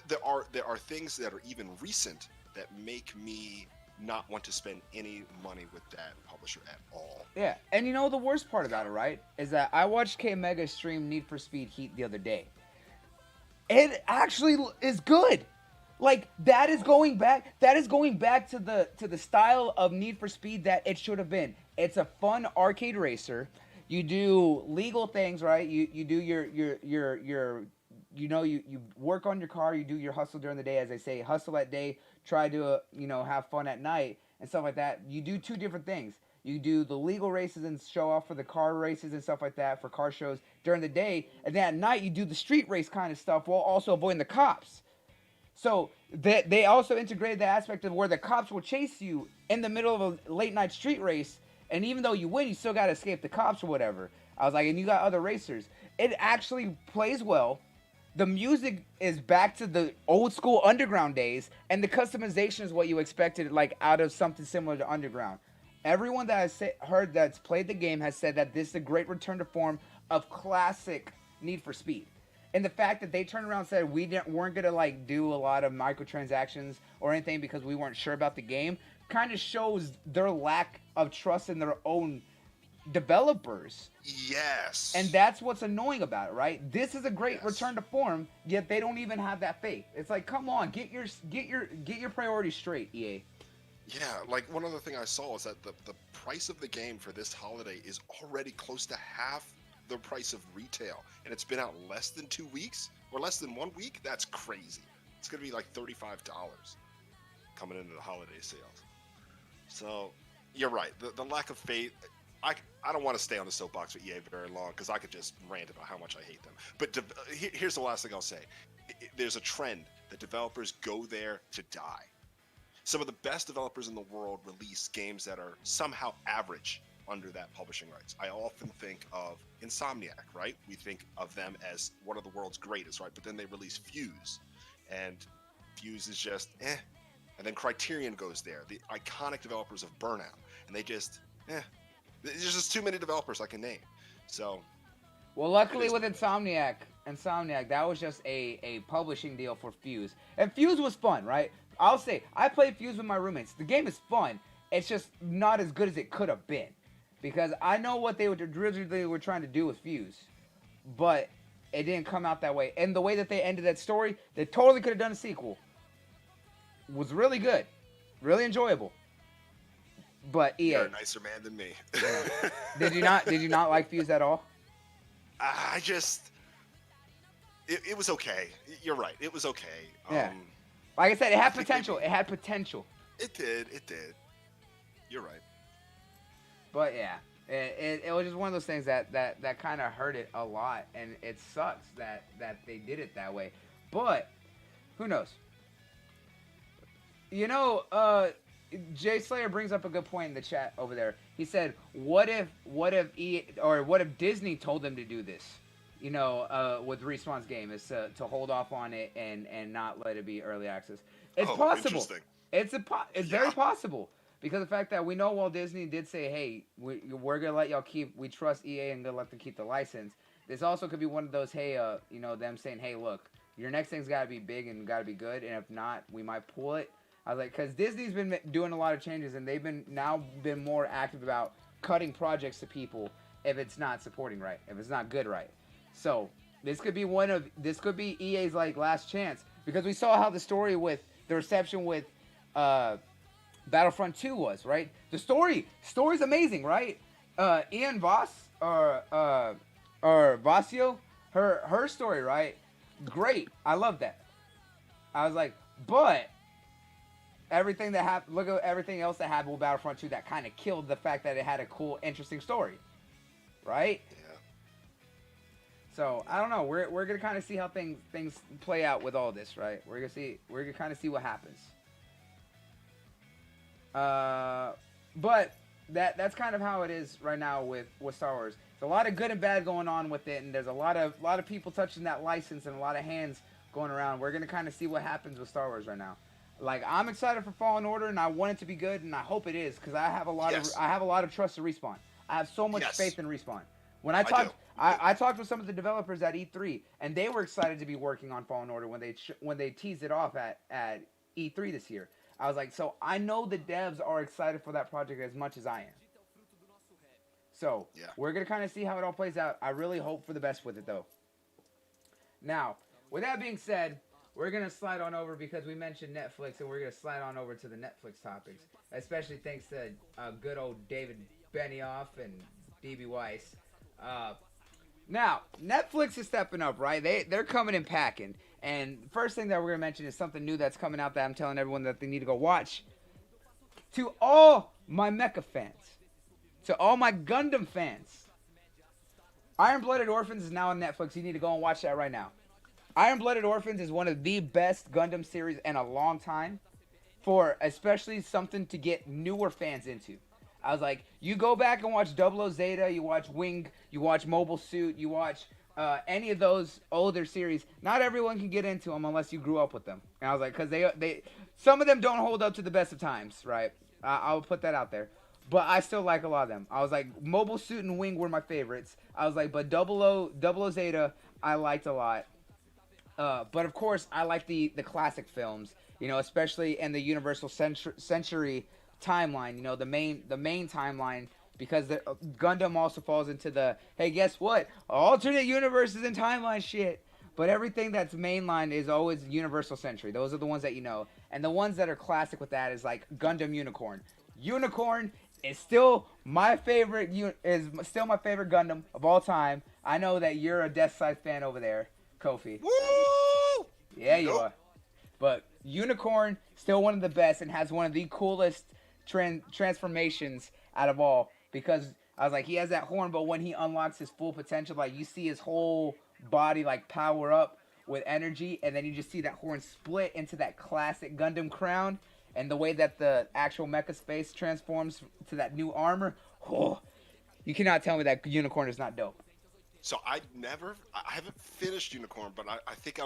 there are things that are even recent that make me not want to spend any money with that publisher at all. Yeah, and you know the worst part about it, right, is that I watched K Mega stream Need for Speed Heat the other day. It actually is good. Like, that is going back to the style of Need for Speed that it should have been. It's a fun arcade racer. You do legal things, right? You do your you work on your car, you do your hustle during the day, as they say, hustle at day, try to have fun at night and stuff like that. You do 2 different things. You do the legal races and show off for the car races and stuff like that for car shows during the day, and then at night you do the street race kind of stuff while also avoiding the cops. So they also integrated the aspect of where the cops will chase you in the middle of a late night street race, and even though you win, you still got to escape the cops or whatever. I was like, and you got other racers. It actually plays well. The music is back to the old school Underground days, and the customization is what you expected, like, out of something similar to Underground. Everyone that has heard that's played the game has said that this is a great return to form of classic Need for Speed. And the fact that they turned around and said weren't going to, like, do a lot of microtransactions or anything because we weren't sure about the game kind of shows their lack of trust in their own developers. Yes. And that's what's annoying about it, right? This is a great return to form, yet they don't even have that faith. It's like, come on, get your priorities straight, EA. Yeah, like, one other thing I saw is that the price of the game for this holiday is already close to half the price of retail, and it's been out less than 2 weeks or less than 1 week. That's crazy. It's gonna be like $35 coming into the holiday sales. So you're right. The lack of faith. I don't want to stay on the soapbox with EA very long because I could just rant about how much I hate them. But here's the last thing I'll say. There's a trend The developers go there to die. Some of the best developers in the world release games that are somehow average under that publishing rights. I often think of Insomniac, right? We think of them as one of the world's greatest, right? But then they release Fuse, and Fuse is just eh. And then Criterion goes there, the iconic developers of Burnout, and they just eh. There's just too many developers I can name. So, well, luckily with Insomniac, that was just a publishing deal for Fuse, and Fuse was fun, right? I'll say I played Fuse with my roommates. The game is fun. It's just not as good as it could have been, because I know what they originally were trying to do with Fuse, but it didn't come out that way. And the way that they ended that story, they totally could have done a sequel. Was really good, really enjoyable. But EA, you're a nicer man than me. Yeah. Did you not like Fuse at all? I just it was okay. You're right. It was okay. Yeah. Like I said, it had potential. It had potential. It did. You're right. But yeah, it was just one of those things that kind of hurt it a lot, and it sucks that they did it that way. But who knows? You know, Jay Slayer brings up a good point in the chat over there. He said, "What if Disney told them to do this? You know, with Respawn's game is to hold off on it and not let it be early access. It's possible. It's very possible, because the fact that we know Walt Disney did say, hey, we're gonna let y'all keep. We trust EA and gonna let them keep the license. This also could be one of those, hey, you know, them saying, hey, look, your next thing's gotta be big and gotta be good, and if not, we might pull it. I was like, because Disney's been doing a lot of changes, and they've been more active about cutting projects to people if it's not supporting right, if it's not good right. So this could be EA's like last chance, because we saw how the reception with Battlefront 2 was, right? The story's amazing, right? Ian Voss or Vasio, her story, right? Great. I love that. I was like, but everything that happened, look at everything else that happened with Battlefront 2 that kind of killed the fact that it had a cool, interesting story, right? Yeah. So I don't know. We're gonna kind of see how things play out with all this, right? We're gonna kind of see what happens. But that's kind of how it is right now with Star Wars. There's a lot of good and bad going on with it, and there's a lot of people touching that license and a lot of hands going around. We're gonna kind of see what happens with Star Wars right now. Like, I'm excited for Fallen Order, and I want it to be good, and I hope it is, because I have a lot of trust in Respawn. I have so much faith in Respawn. When I talked with some of the developers at E3, and they were excited to be working on Fallen Order when they teased it off at E3 this year. I was like, so I know the devs are excited for that project as much as I am. So we're gonna kind of see how it all plays out. I really hope for the best with it, though. Now, with that being said, we're going to slide on over, because we mentioned Netflix, and we're going to slide on over to the Netflix topics, especially thanks to good old David Benioff and D.B. Weiss. Now, Netflix is stepping up, right? They're coming in packing. And first thing that we're going to mention is something new that's coming out that I'm telling everyone that they need to go watch. To all my Mecha fans, to all my Gundam fans, Iron-Blooded Orphans is now on Netflix. You need to go and watch that right now. Iron-Blooded Orphans is one of the best Gundam series in a long time, for especially something to get newer fans into. I was like, you go back and watch 00 Zeta, you watch Wing, you watch Mobile Suit, you watch any of those older series. Not everyone can get into them unless you grew up with them. And I was like, because they some of them don't hold up to the best of times, right? I'll put that out there. But I still like a lot of them. I was like, Mobile Suit and Wing were my favorites. I was like, but 00 Zeta, I liked a lot. But of course, I like the classic films, you know, especially in the Universal Century timeline, you know, the main timeline, because the Gundam also falls into the, hey, guess what? Alternate universes and timeline shit. But everything that's mainline is always Universal Century. Those are the ones that you know. And the ones that are classic with that is like Gundam Unicorn. Unicorn is still my favorite Gundam of all time. I know that you're a Death Side fan over there, Kofi. Woo! Yeah, you are. But Unicorn, still one of the best, and has one of the coolest transformations out of all. Because I was like, he has that horn, but when he unlocks his full potential, like, you see his whole body like power up with energy, and then you just see that horn split into that classic Gundam crown, and the way that the actual mecha space transforms to that new armor. Oh, you cannot tell me that Unicorn is not dope. So I haven't finished Unicorn, but I think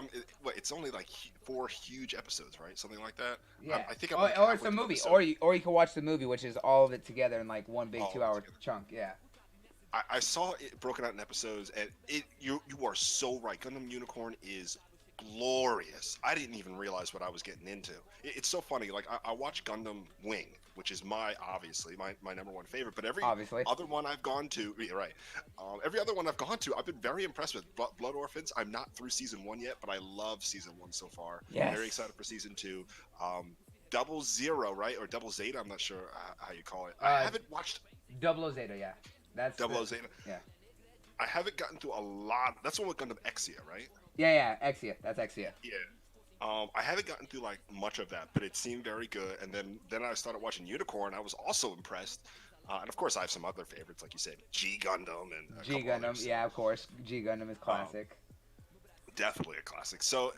it's only like 4 huge episodes, right? Something like that. Yeah. I think I'm Or, like or it's halfway a through movie, episode. or you can watch the movie, which is all of it together in like one big All of it 2 hour together. chunk. Yeah. I saw it broken out in episodes, and you are so right. Gundam Unicorn is glorious. I didn't even realize what I was getting into. It's so funny. Like I watched Gundam Wing, which is obviously my number one favorite. But every Obviously. other one I've gone to, yeah, right? Every other one I've gone to, I've been very impressed with. Blood Orphans, I'm not through season 1 yet, but I love season 1 so far. Yes. Very excited for season 2. Double Zero, right, or Double Zeta? I'm not sure how you call it. I haven't watched Double Zeta, yeah. That's Double Zeta. Yeah. I haven't gotten through a lot. That's the one with Gundam Exia, right? Yeah, Exia. That's Exia. Yeah. I haven't gotten through like much of that, but it seemed very good. And then I started watching Unicorn. I was also impressed. And of course, I have some other favorites, like you said, G Gundam and G Gundam, yeah, of course. G Gundam is classic. Definitely a classic. So,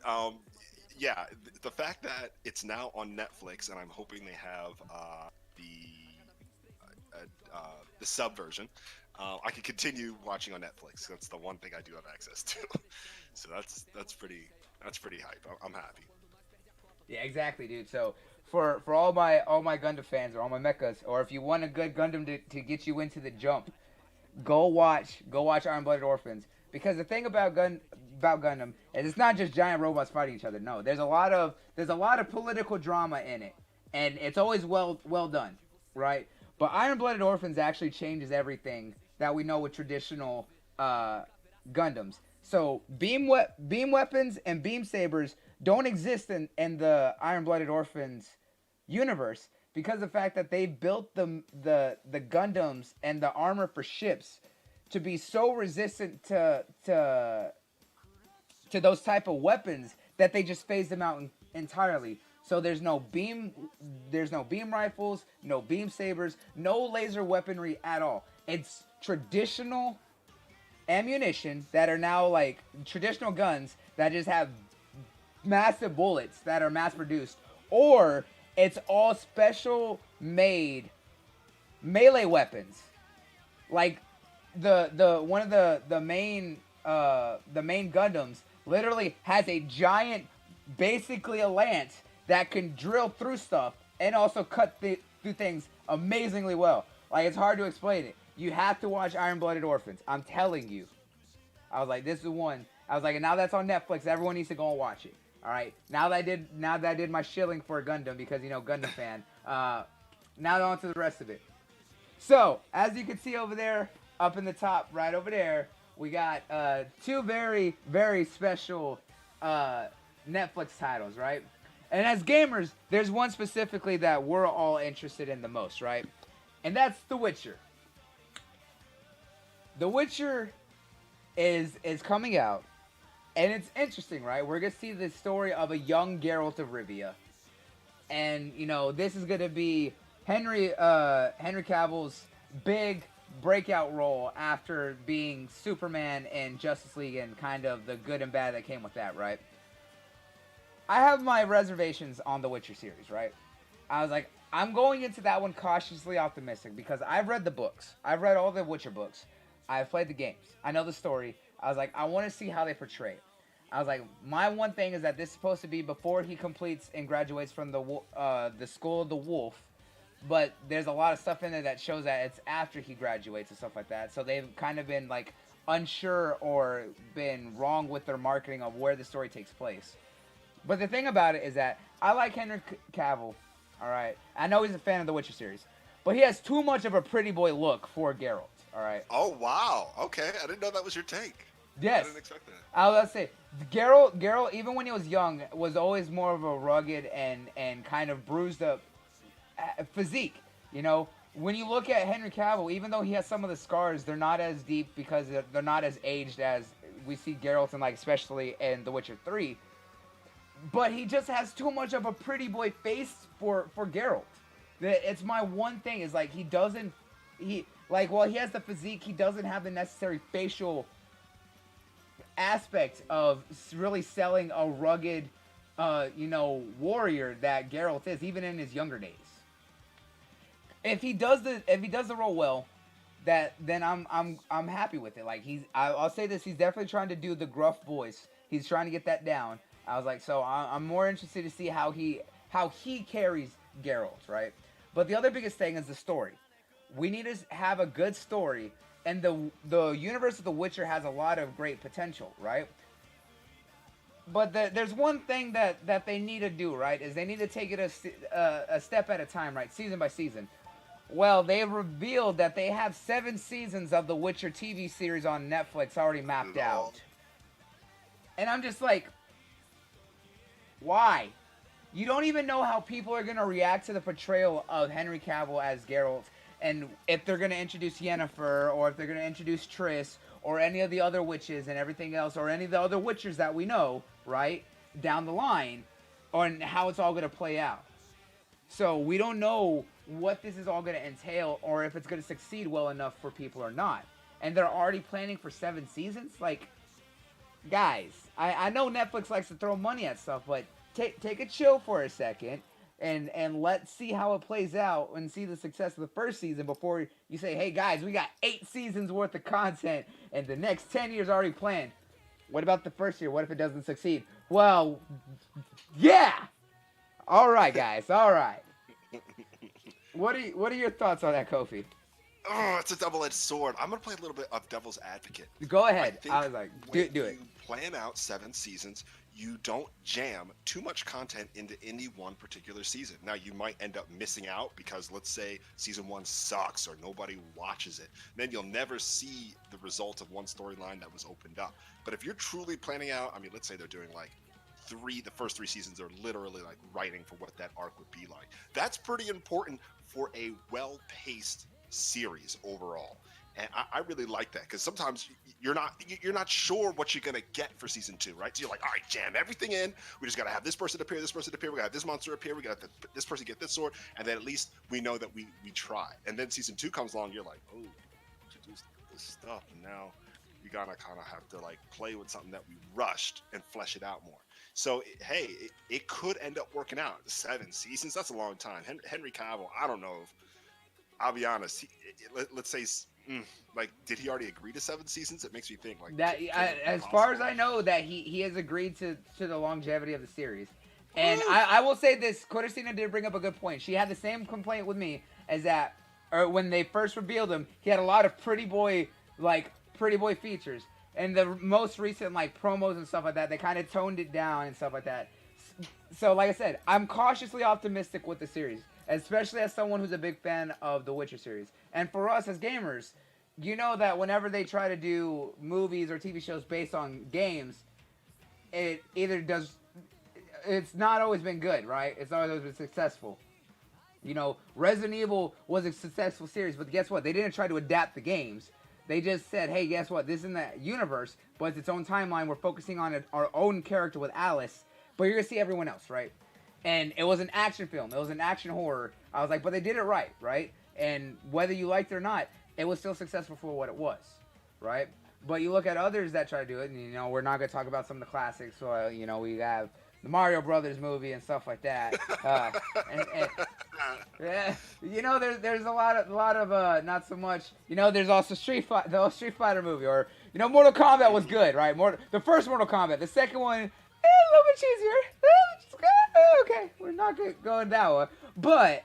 yeah, the fact that it's now on Netflix, and I'm hoping they have the sub version. I can continue watching on Netflix. That's the one thing I do have access to. So that's pretty hype. I'm happy. Yeah, exactly, dude. So for all my Gundam fans or all my mechas, or if you want a good Gundam to get you into the jump, go watch Iron Blooded Orphans. Because the thing about Gundam is it's not just giant robots fighting each other. No, there's a lot of political drama in it, and it's always well done, right? But Iron Blooded Orphans actually changes everything that we know with traditional Gundams. So beam weapons and beam sabers don't exist in the Iron Blooded Orphans universe because of the fact that they built the Gundams and the armor for ships to be so resistant to those type of weapons that they just phase them out entirely. So there's no beam rifles, no beam sabers, no laser weaponry at all. It's traditional ammunition that are now like traditional guns that just have massive bullets that are mass produced, or it's all special made melee weapons. Like one of the main Gundams literally has a giant, basically a lance that can drill through stuff and also cut through things amazingly well. Like, it's hard to explain it. You have to watch Iron Blooded Orphans. I'm telling you. I was like, this is one. I was like, and now that's on Netflix. Everyone needs to go and watch it. All right. Now that I did my shilling for Gundam because Gundam fan. Now on to the rest of it. So as you can see over there, up in the top, right over there, we got two very very special Netflix titles, right? And as gamers, there's one specifically that we're all interested in the most, right? And that's The Witcher. The Witcher is coming out, and it's interesting, right? We're gonna see the story of a young Geralt of Rivia, and this is gonna be Henry Cavill's big breakout role after being Superman in Justice League and kind of the good and bad that came with that, right? I have my reservations on the Witcher series, right? I was like, I'm going into that one cautiously optimistic because I've read the books. I've read all the Witcher books. I've played the games. I know the story. I was like, I want to see how they portray it. I was like, my one thing is that this is supposed to be before he completes and graduates from the School of the Wolf, but there's a lot of stuff in there that shows that it's after he graduates and stuff like that. So they've kind of been like unsure or been wrong with their marketing of where the story takes place. But the thing about it is that I like Henry Cavill, all right? I know he's a fan of the Witcher series, but he has too much of a pretty boy look for Geralt, all right? Oh, wow. Okay. I didn't know that was your take. Yes. I didn't expect that. I was about to say, Geralt, even when he was young, was always more of a rugged and kind of bruised up physique, When you look at Henry Cavill, even though he has some of the scars, they're not as deep because they're not as aged as we see Geralt in, like, especially in The Witcher 3. But he just has too much of a pretty boy face for Geralt. It's my one thing is like while he has the physique, he doesn't have the necessary facial aspect of really selling a rugged, warrior that Geralt is, even in his younger days. If he does the role well, then I'm happy with it. Like I'll say this, he's definitely trying to do the gruff voice. He's trying to get that down. I was like, so I'm more interested to see how he carries Geralt, right? But the other biggest thing is the story. We need to have a good story, and the universe of The Witcher has a lot of great potential, right? But there's one thing that they need to do, right? Is they need to take it a step at a time, right? Season by season. Well, they revealed that they have 7 seasons of the Witcher TV series on Netflix already mapped out. And I'm just like, why? You don't even know how people are going to react to the portrayal of Henry Cavill as Geralt, and if they're going to introduce Yennefer, or if they're going to introduce Triss, or any of the other witches and everything else, or any of the other Witchers that we know, right, down the line, on how it's all going to play out. So we don't know what this is all going to entail, or if it's going to succeed well enough for people or not. And they're already planning for 7 seasons? Like, guys, I know Netflix likes to throw money at stuff, but take a chill for a second, and let's see how it plays out, and see the success of the first season before you say, hey guys, we got 8 seasons worth of content, and the next 10 years already planned. What about the first year? What if it doesn't succeed? Well, yeah! Alright, guys, alright. What are your thoughts on that, Kofi? Oh, it's a double-edged sword. I'm gonna play a little bit of devil's advocate. Go ahead. I was like, do it. You plan out 7 seasons. You don't jam too much content into any one particular season. Now, you might end up missing out because, let's say, season 1 sucks or nobody watches it. Then you'll never see the result of one storyline that was opened up. But if you're truly planning out, I mean, let's say they're doing like the first 3 seasons are literally like writing for what that arc would be like. That's pretty important for a well-paced series overall. And I really like that, because sometimes you're not sure what you're gonna get for season 2, right? So you're like, all right, jam everything in. We just gotta have this person appear, this person appear. We gotta have this monster appear. We gotta have this person get this sword, and then at least we know that we tried. And then season 2 comes along, you're like, oh, introduce this stuff, and now you gotta kind of have to like play with something that we rushed and flesh it out more. So it could end up working out. 7 seasons, that's a long time. Henry Cavill, I don't know if, I'll be honest, let's say, like, did he already agree to 7 seasons? It makes me think like that. As far as I know, that he has agreed to the longevity of the series. And I will say this, Codicina did bring up a good point. She had the same complaint with me as that, or when they first revealed him, he had a lot of pretty boy features. And the most recent like promos and stuff like that, they kind of toned it down and stuff like that. So like I said, I'm cautiously optimistic with the series, especially as someone who's a big fan of the Witcher series. And for us as gamers, you know that whenever they try to do movies or TV shows based on games, it's not always been good, right? It's always been successful. You know, Resident Evil was a successful series, but guess what? They didn't try to adapt the games. They just said, hey, guess what? This is in the universe, but it's its own timeline. We're focusing on our own character with Alice, but you're going to see everyone else, right? And it was an action film. It was an action horror. I was like, but they did it right, right? And whether you liked it or not, it was still successful for what it was, right? But you look at others that try to do it, and, you know, we're not going to talk about some of the classics. So, you know, we have the Mario Brothers movie and stuff like that. Yeah, you know, there's a lot of not so much. You know, there's also the Street Fighter movie, or, you know, Mortal Kombat was good, right? The first Mortal Kombat. The second one, a little bit cheesier. Okay, we're not going that one, but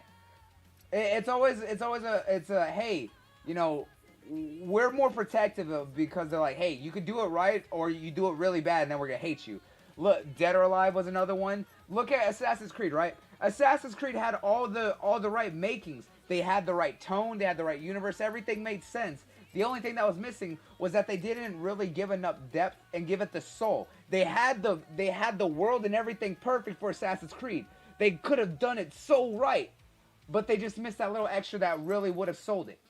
it's always a hey, you know, we're more protective of, because they're like, hey, you could do it right or you do it really bad and then we're gonna hate you. Look, Dead or Alive was another one. Look at Assassin's Creed, right? Assassin's Creed had all the right makings. They had the right tone, they had the right universe, everything made sense. The only thing that was missing was that they didn't really give enough depth and give it the soul. They had the world and everything perfect for Assassin's Creed. They could have done it so right, but they just missed that little extra that really would have sold it.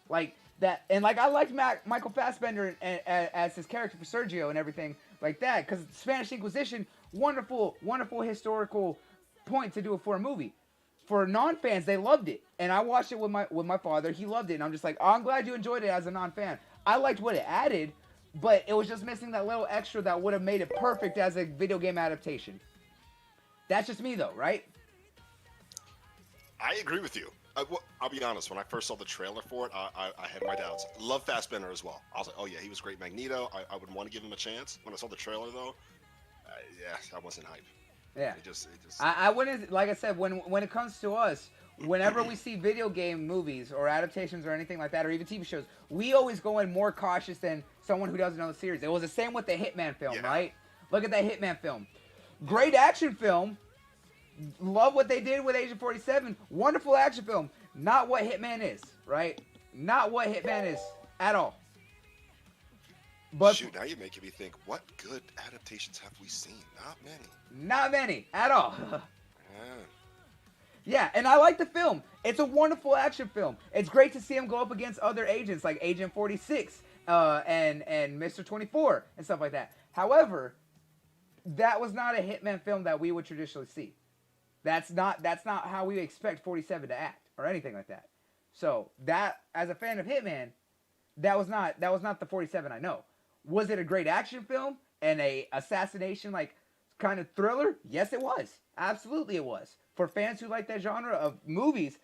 Like that, and like I liked Michael Fassbender as his character for Sergio and everything like that, because Spanish Inquisition, wonderful historical point to do it for a movie. For non-fans, they loved it, and I watched it with my father. He loved it, and I'm just like, oh, I'm glad you enjoyed it as a non-fan. I liked what it added, but it was just missing that little extra that would have made it perfect as a video game adaptation. That's just me, though, right? I agree with you. I'll be honest. When I first saw the trailer for it, I had my doubts. Love Fassbender as well. I was like, oh yeah, he was great Magneto. I would want to give him a chance. When I saw the trailer, though, yeah, I wasn't hype. Yeah. It just. I wouldn't, like I said, when it comes to us, whenever we see video game movies or adaptations or anything like that, or even TV shows, we always go in more cautious than someone who doesn't know the series. It was the same with the Hitman film, right? Look at that Hitman film. Great action film. Love what they did with Agent 47. Wonderful action film. Not what Hitman is, right? Not what Hitman is at all. But shoot, now you're making me think, what good adaptations have we seen? Not many. Not many at all. Yeah. Yeah, and I like the film. It's a wonderful action film. It's great to see him go up against other agents like Agent 46 and Mr. 24 and stuff like that. However, that was not a Hitman film that we would traditionally see. That's not how we expect 47 to act or anything like that. So that, as a fan of Hitman, that was not the 47 I know. Was it a great action film and a assassination like kind of thriller? Yes, it was. Absolutely, it was. For fans who like that genre of movies,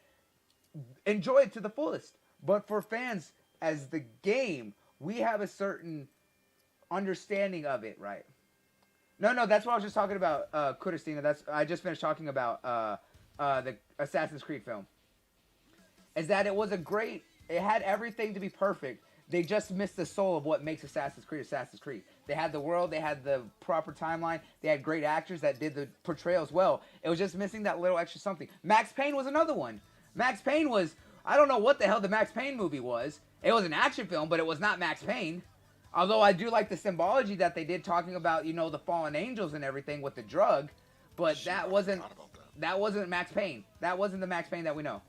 enjoy it to the fullest. But for fans as the game, we have a certain understanding of it, right? No, that's what I was just talking about, Christina. I just finished talking about the Assassin's Creed film. Is that it had everything to be perfect. They just missed the soul of what makes Assassin's Creed Assassin's Creed. They had the world, they had the proper timeline, they had great actors that did the portrayals well. It was just missing that little extra something. Max Payne was another one. Max Payne was, I don't know what the hell the Max Payne movie was. It was an action film, but it was not Max Payne. Although I do like the symbology that they did talking about, the fallen angels and everything with the drug. But that wasn't Max Payne. That wasn't the Max Payne that we know.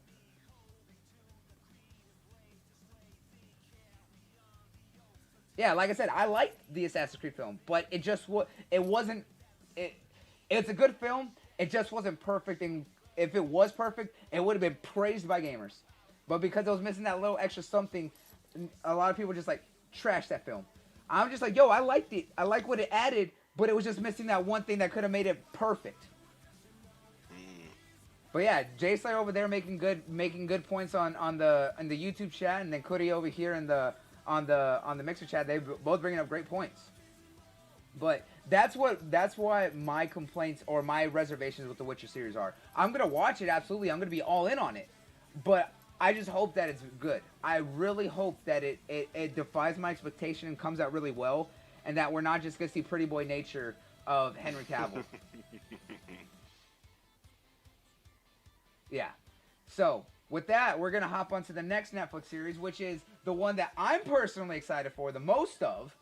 Yeah, like I said, I liked the Assassin's Creed film, but it's a good film, it just wasn't perfect, and if it was perfect, it would have been praised by gamers. But because it was missing that little extra something, a lot of people just like trash that film. I'm just like, yo, I liked it. I like what it added, but it was just missing that one thing that could have made it perfect. But yeah, Jay Slayer over there making good points on the YouTube chat, and then Cody over here on the Mixer chat. They both bringing up great points. But that's why my complaints or my reservations with the Witcher series are. I'm gonna watch it, absolutely. I'm gonna be all in on it, but I just hope that it's good. I really hope that it defies my expectation and comes out really well, and that we're not just gonna see pretty boy nature of Henry Cavill. Yeah. So with that, we're gonna hop onto the next Netflix series, which is the one that I'm personally excited for the most of,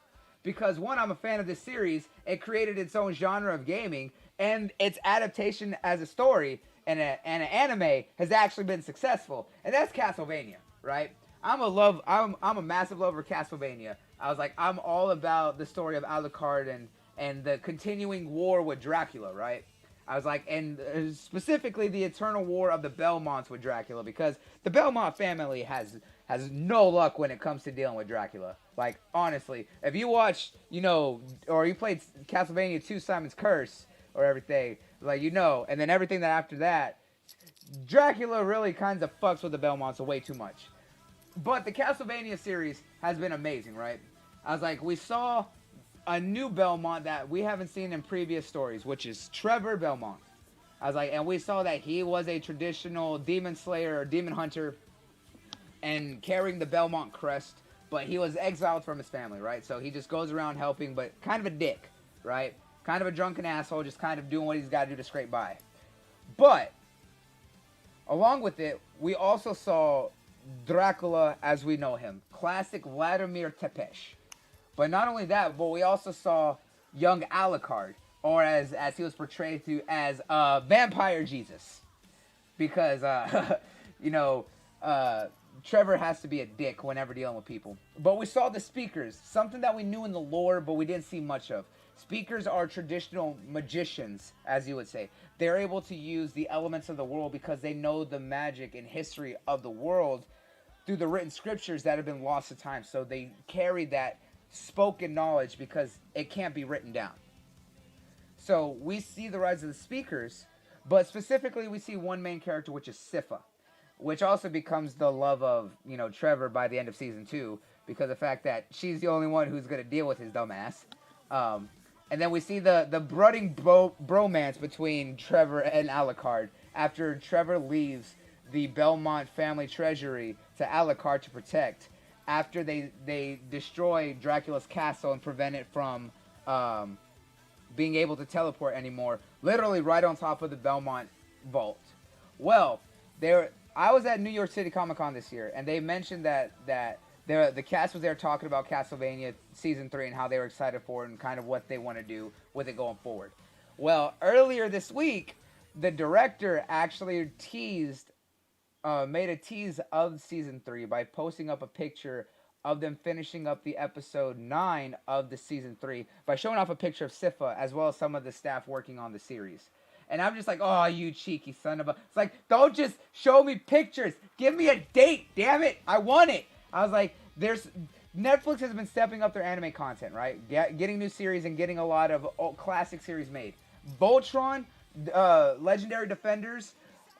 because one, I'm a fan of this series. It created its own genre of gaming, and its adaptation as a story and an anime has actually been successful, and that's Castlevania, right? I'm a massive lover of Castlevania. I was like, I'm all about the story of Alucard and the continuing war with Dracula, right? I was like, and specifically the eternal war of the Belmonts with Dracula, because the Belmont family has no luck when it comes to dealing with Dracula. Like, honestly, if you watch, or you played Castlevania 2 Simon's Curse or everything, like, and then everything that after that, Dracula really kind of fucks with the Belmonts way too much. But the Castlevania series has been amazing, right? I was like, we saw a new Belmont that we haven't seen in previous stories, which is Trevor Belmont. I was like, and we saw that he was a traditional demon slayer or demon hunter and carrying the Belmont crest, but he was exiled from his family, right? So he just goes around helping, but kind of a dick, right? Kind of a drunken asshole, just kind of doing what he's got to do to scrape by. But along with it, we also saw Dracula as we know him. Classic Vladimir Tepes. But not only that, but we also saw young Alucard, or as he was portrayed as Vampire Jesus. Because, Trevor has to be a dick whenever dealing with people. But we saw the Speakers, something that we knew in the lore, but we didn't see much of. Speakers are traditional magicians, as you would say. They're able to use the elements of the world because they know the magic and history of the world through the written scriptures that have been lost to time. So they carry that spoken knowledge because it can't be written down. So we see the rise of the speakers, but specifically we see one main character, which is Sypha, which also becomes the love of, Trevor by the end of season 2 because of the fact that she's the only one who's going to deal with his dumbass. And then we see the budding bromance between Trevor and Alucard after Trevor leaves the Belmont family treasury to Alucard to protect after they destroy Dracula's castle and prevent it from being able to teleport anymore, literally right on top of the Belmont vault. Well, I was at New York City Comic Con this year, and they mentioned that the cast was there talking about Castlevania Season 3 and how they were excited for it and kind of what they want to do with it going forward. Well, earlier this week, the director actually made a tease of Season 3 by posting up a picture of them finishing up the episode 9 of the Season 3 by showing off a picture of Sypha as well as some of the staff working on the series. And I'm just like, oh, you cheeky son of a... It's like, don't just show me pictures. Give me a date, damn it. I want it. I was like, Netflix has been stepping up their anime content, right? Getting new series and getting a lot of classic series made. Voltron, Legendary Defenders.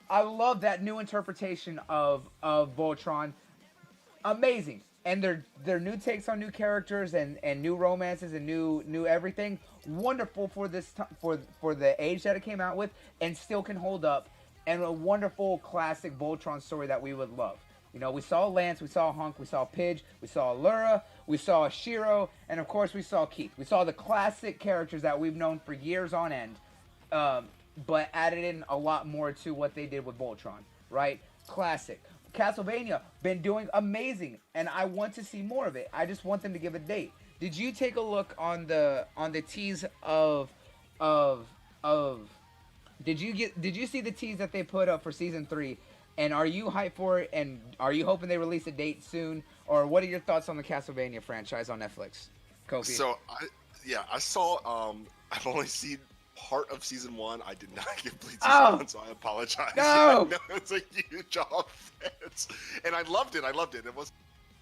I love that new interpretation of Voltron. Amazing. And their new takes on new characters and new romances and new everything. Wonderful for this for the age that it came out with, and still can hold up. And a wonderful classic Voltron story that we would love. We saw Lance, we saw Hunk, we saw Pidge, we saw Allura, we saw Shiro, and of course we saw Keith. We saw the classic characters that we've known for years on end, but added in a lot more to what they did with Voltron, right? Classic. Castlevania, been doing amazing, and I want to see more of it. I just want them to give a date. Did you take a look on the tease of did you see the tease that they put up for season 3? And are you hyped for it? And are you hoping they release a date soon? Or what are your thoughts on the Castlevania franchise on Netflix? Kofi. So I saw I've only seen part of season 1. I did not complete season 1, so I apologize. No! I know it's a huge offense. And I loved it. It was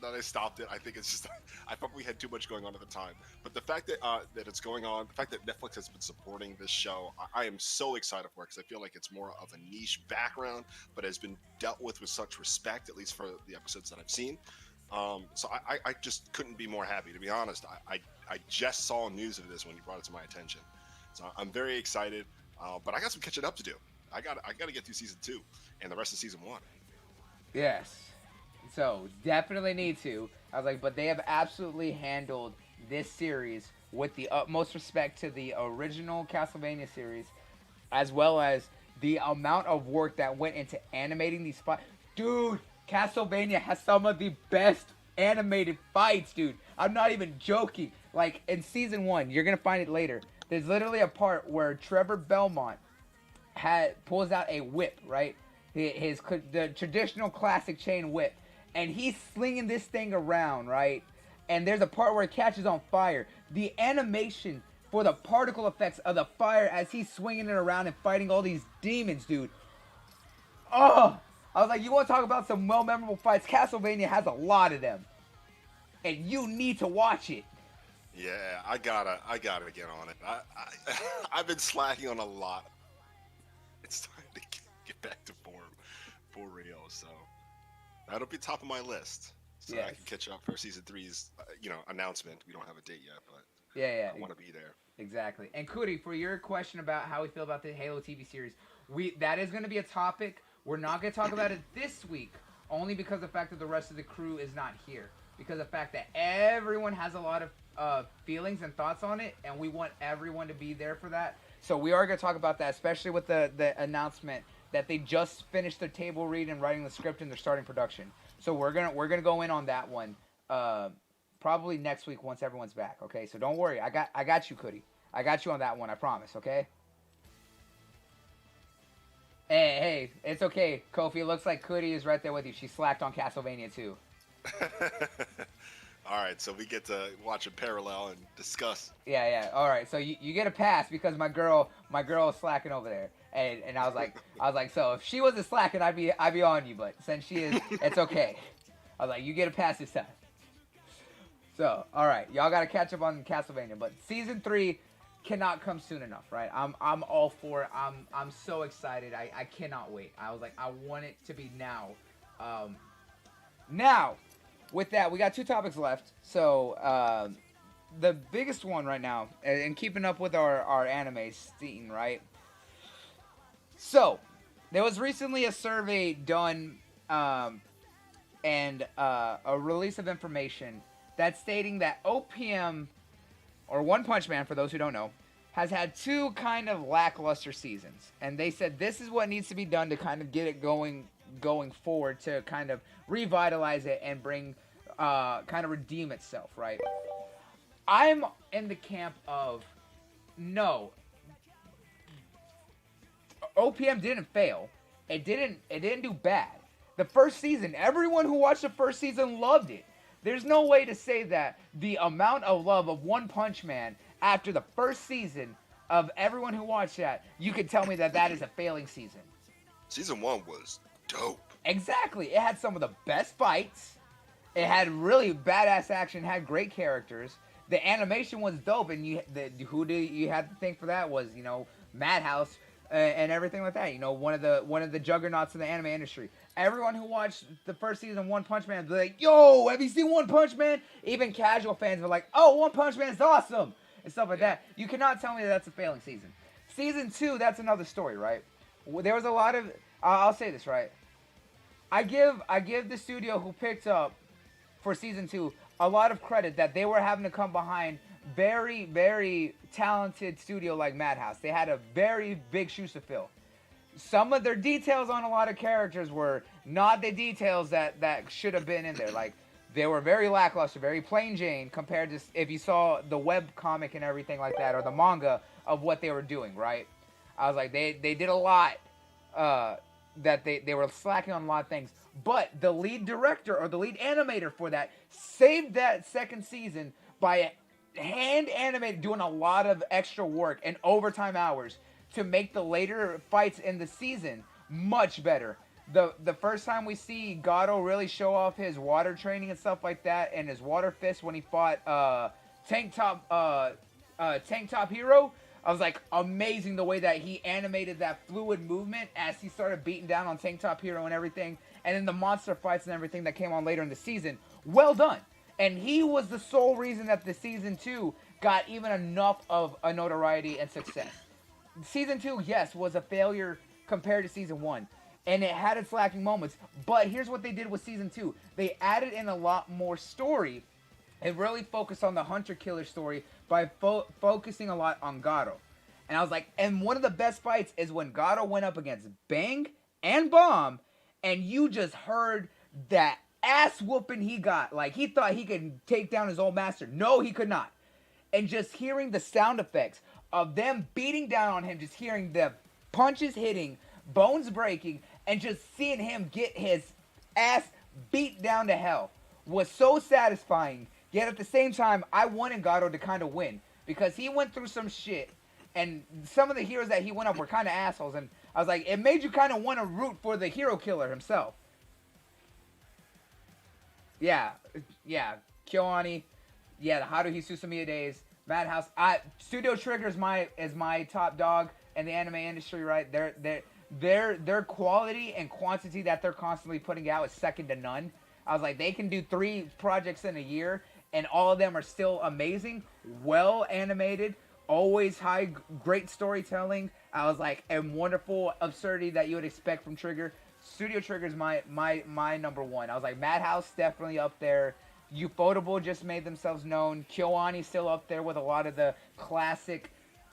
that I stopped it. I think it's just I thought we had too much going on at the time. But the fact that that it's going on, the fact that Netflix has been supporting this show, I am so excited for it because I feel like it's more of a niche background, but has been dealt with such respect, at least for the episodes that I've seen. So I just couldn't be more happy, to be honest. I just saw news of this when you brought it to my attention. So I'm very excited, but I got some catching up to do. I got to get through season 2 and the rest of season 1. Yes. So definitely need to. I was like, but they have absolutely handled this series with the utmost respect to the original Castlevania series, as well as the amount of work that went into animating these fights. Dude, Castlevania has some of the best animated fights, dude. I'm not even joking. Like in season 1, you're gonna find it later. There's literally a part where Trevor Belmont pulls out a whip, right? The traditional classic chain whip. And he's slinging this thing around, right? And there's a part where it catches on fire. The animation for the particle effects of the fire as he's swinging it around and fighting all these demons, dude. Oh! I was like, you want to talk about some well-memorable fights? Castlevania has a lot of them. And you need to watch it. Yeah, I gotta get on it. I've been slacking on a lot. It's time to get back to form for real, so... That'll be top of my list, so yes. I can catch up for season 3's, announcement. We don't have a date yet, but yeah, I want to be there. Exactly. And Cootie, for your question about how we feel about the Halo TV series, that is going to be a topic. We're not going to talk about it this week, only because of the fact that the rest of the crew is not here. Because of the fact that everyone has a lot of feelings and thoughts on it, and we want everyone to be there for that. So we are going to talk about that, especially with the announcement that they just finished their table read and writing the script and they're starting production. So we're gonna go in on that one probably next week once everyone's back. Okay, so don't worry, I got you, Cootie. I got you on that one, I promise. Okay. Hey, it's okay, Kofi. It looks like Cootie is right there with you. She slacked on Castlevania too. All right, so we get to watch in parallel and discuss. Yeah. All right, so you get a pass because my girl is slacking over there. And I was like, so if she wasn't slacking, I'd be on you. But since she is, it's okay. I was like, you get a pass this time. So, all right, y'all got to catch up on Castlevania, but season 3 cannot come soon enough, right? I'm all for it. I'm so excited. I cannot wait. I was like, I want it to be now. Now, with that, we got 2 topics left. So, the biggest one right now, and keeping up with our anime scene, right? So, there was recently a survey done, and a release of information that's stating that OPM, or One Punch Man, for those who don't know, has had 2 kind of lackluster seasons. And they said this is what needs to be done to kind of get it going forward, to kind of revitalize it and bring, kind of redeem itself, right? I'm in the camp of, no, OPM didn't fail. It didn't do bad. The first season, everyone who watched the first season loved it. There's no way to say that the amount of love of One Punch Man after the first season of everyone who watched that, you could tell me that that is a failing season. Season 1 was dope. Exactly. It had some of the best fights. It had really badass action. Had great characters. The animation was dope, and you had to thank for that was, you know, Madhouse and everything like that. You know, one of the juggernauts in the anime industry. Everyone who watched the first season of One Punch Man was like, "Yo, have you seen One Punch Man?" Even casual fans were like, "Oh, One Punch Man's awesome," and stuff like that. You cannot tell me that that's a failing season. Season 2, that's another story, right? There was a lot of. I'll say this, right? I give the studio who picked up for season 2 a lot of credit that they were having to come behind very, very talented studio like Madhouse. They had a very big shoes to fill. Some of their details on a lot of characters were not the details that should have been in there. Like, they were very lackluster, very plain Jane compared to if you saw the web comic and everything like that, or the manga of what they were doing, right? I was like, they did a lot, that they were slacking on a lot of things. But the lead director or the lead animator for that saved that second season by hand animated, doing a lot of extra work and overtime hours to make the later fights in the season much better. The first time we see Gato really show off his water training and stuff like that, and his water fist when he fought Tank Top Hero, I was like, amazing the way that he animated that fluid movement as he started beating down on Tank Top Hero and everything, and then the monster fights and everything that came on later in the season. Well done. And he was the sole reason that the season 2 got even enough of a notoriety and success. Season 2, yes, was a failure compared to season 1. And it had its lacking moments. But here's what they did with season 2. They added in a lot more story. It really focused on the hunter-killer story by focusing a lot on Gato. And I was like, and one of the best fights is when Gato went up against Bang and Bomb, and you just heard that ass whooping he got. Like, he thought he could take down his old master. No, he could not. And just hearing the sound effects of them beating down on him, just hearing the punches hitting, bones breaking, and just seeing him get his ass beat down to hell was so satisfying. Yet at the same time, I wanted Gato to kind of win, because he went through some shit, and some of the heroes that he went up were kind of assholes, and I was like, it made you kind of want to root for the hero killer himself. Yeah, KyoAni, the Haruhi Susumiya days, Madhouse. Studio Trigger is my top dog in the anime industry, right? Their quality and quantity that they're constantly putting out is second to none. I was like, they can do 3 projects in a year, and all of them are still amazing, well animated, always great storytelling. I was like, and wonderful absurdity that you would expect from Trigger. Studio Trigger is my number 1. I was like, Madhouse definitely up there. Ufotable just made themselves known. KyoAni still up there with a lot of the classic,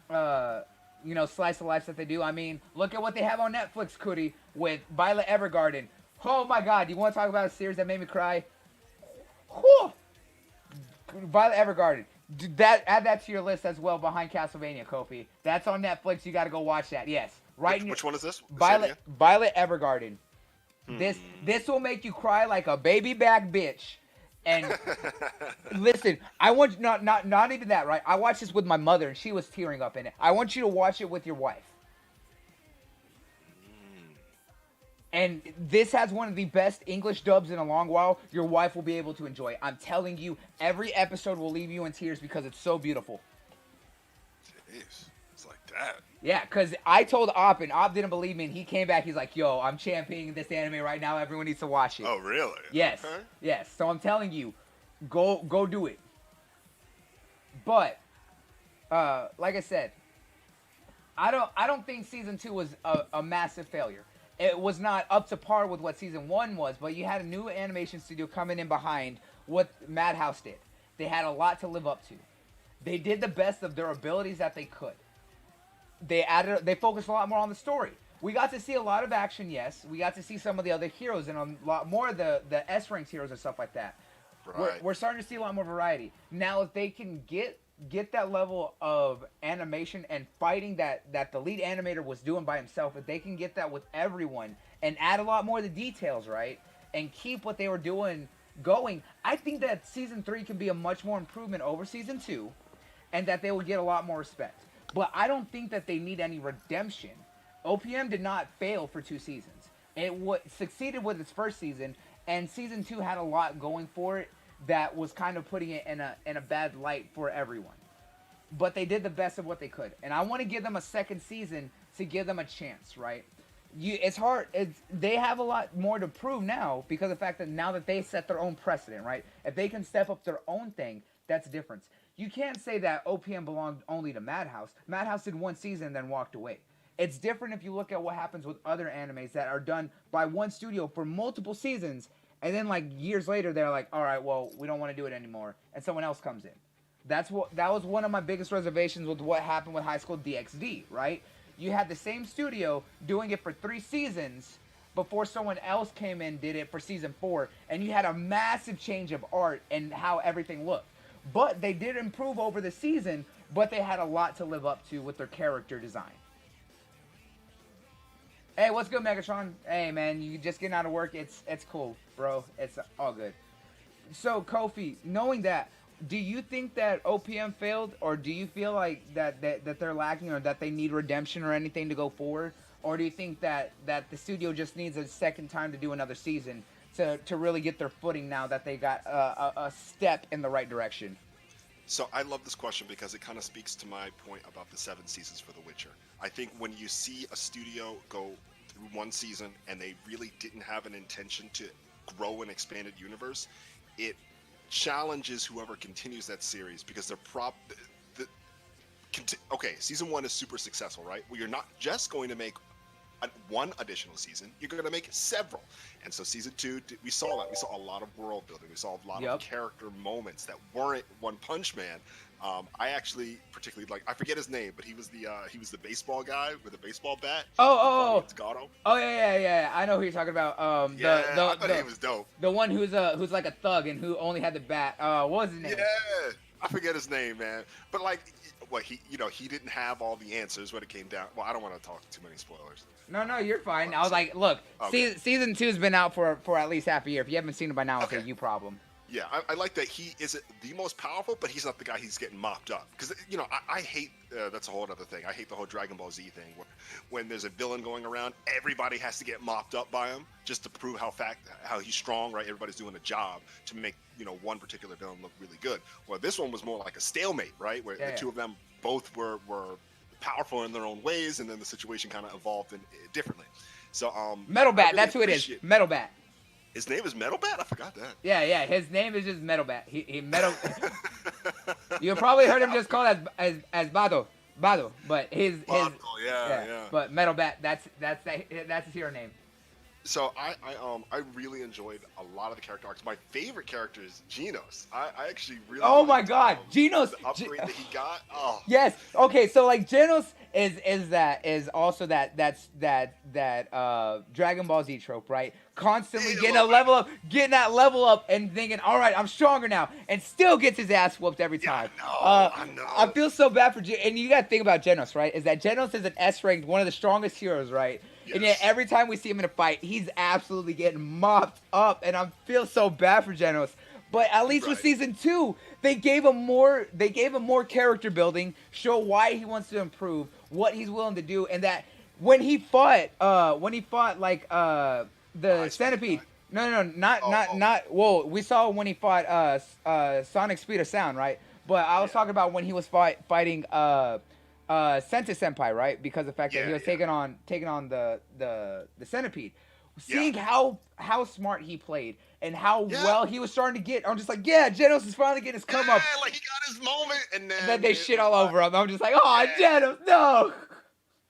slice of life that they do. I mean, look at what they have on Netflix, Cootie, with Violet Evergarden. Oh my God, you want to talk about a series that made me cry? Whew. Violet Evergarden. Add that to your list as well behind Castlevania, Kofi. That's on Netflix. You got to go watch that. Yes. Which one is this? Violet Evergarden. This will make you cry like a baby back bitch. And listen, I want not even that, right? I watched this with my mother, and she was tearing up in it. I want you to watch it with your wife. And this has one of the best English dubs in a long while. Your wife will be able to enjoy. I'm telling you, every episode will leave you in tears because it's so beautiful. Jeez, it's like that. Yeah, because I told Op, and Op didn't believe me, and he came back. He's like, yo, I'm championing this anime right now. Everyone needs to watch it. Oh, really? Yes. Okay. Yes. So I'm telling you, go do it. But, like I said, I don't think season 2 was a massive failure. It was not up to par with what season 1 was, but you had a new animation studio coming in behind what Madhouse did. They had a lot to live up to. They did the best of their abilities that they could. They focused a lot more on the story. We got to see a lot of action, yes. We got to see some of the other heroes and a lot more of the S-ranked heroes and stuff like that. Right. We're starting to see a lot more variety. Now, if they can get that level of animation and fighting that the lead animator was doing by himself, if they can get that with everyone and add a lot more of the details, right, and keep what they were doing going, I think that season 3 can be a much more improvement over season 2, and that they will get a lot more respect. But I don't think that they need any redemption. OPM did not fail for 2 seasons. It succeeded with its first season, and season 2 had a lot going for it that was kind of putting it in a bad light for everyone. But they did the best of what they could. And I want to give them a second season to give them a chance, right? It's hard. They have a lot more to prove now because of the fact that now that they set their own precedent, right? If they can step up their own thing, that's the difference. You can't say that OPM belonged only to Madhouse. Madhouse did 1 season and then walked away. It's different if you look at what happens with other animes that are done by one studio for multiple seasons, and then like years later they're like, all right, well, we don't want to do it anymore, and someone else comes in. That was one of my biggest reservations with what happened with High School DxD, right? You had the same studio doing it for 3 seasons before someone else came in did it for season 4, and you had a massive change of art and how everything looked. But they did improve over the season, but they had a lot to live up to with their character design. Hey, what's good, Megatron? Hey, man, you just getting out of work? It's cool, bro. It's all good. So, Kofi, knowing that, do you think that OPM failed, or do you feel like that they're lacking, or that they need redemption or anything to go forward? Or do you think that the studio just needs a second time to do another season to really get their footing now that they got a step in the right direction? So I love this question because it kind of speaks to my point about the 7 seasons for The Witcher. I think when you see a studio go through 1 season and they really didn't have an intention to grow an expanded universe, it challenges whoever continues that series because they're okay, season 1 is super successful, right? Well, you're not just going to make 1 additional season, you're going to make several. And so season 2, we saw that. We saw a lot of world building. We saw a lot of character moments that weren't One Punch Man. I actually particularly like, I forget his name, but he was the baseball guy with a baseball bat. Oh, yeah. I know who you're talking about. I thought he was dope. The one who's like a thug and who only had the bat. What was his name? Yeah, I forget his name, man. But like, he didn't have all the answers when it came down. Well, I don't want to talk too many spoilers. No, you're fine. I was like, look, okay. Season 2's been out for at least half a year. If you haven't seen it by now, it's a you problem. Yeah, I like that he isn't the most powerful, but he's not the guy he's getting mopped up. Because, I hate, that's a whole other thing. I hate the whole Dragon Ball Z thing. When there's a villain going around, everybody has to get mopped up by him just to prove how he's strong, right? Everybody's doing a job to make, one particular villain look really good. Well, this one was more like a stalemate, right? Where the two of them both were powerful in their own ways, and then the situation kind of evolved differently. So, Metal Bat, that's who it is. Metal Bat. His name is Metal Bat? I forgot that. Yeah. His name is just Metal Bat. He Metal. You probably heard him just called as Bado, but his. Yeah. But Metal Bat, that's his hero name. So I really enjoyed a lot of the character arcs. My favorite character is Genos. I actually really. Oh my God, Genos! The upgrade that he got. Oh. Yes. Okay. So like Genos is also that Dragon Ball Z trope, right? Constantly getting that level up, and thinking, all right, I'm stronger now, and still gets his ass whooped every time. I know. I feel so bad for Genos. And you got to think about Genos, right? Is that Genos is an S-ranked, one of the strongest heroes, right? Yes. And yet every time we see him in a fight, he's absolutely getting mopped up, and I feel so bad for Genos. But at least with season 2, they gave him more character building, show why he wants to improve, what he's willing to do, and that when he fought like the centipede. No, not. Well, we saw when he fought Sonic Speed of Sound, right? But I was talking about when he was fighting Senta Senpai, right? Because of the fact that he was taking on the centipede. Seeing how smart he played and how well he was starting to get, I'm just like, yeah, Genos is finally getting his come up. Like he got his moment, and then they shit all over him. I'm just like, oh, Genos, no.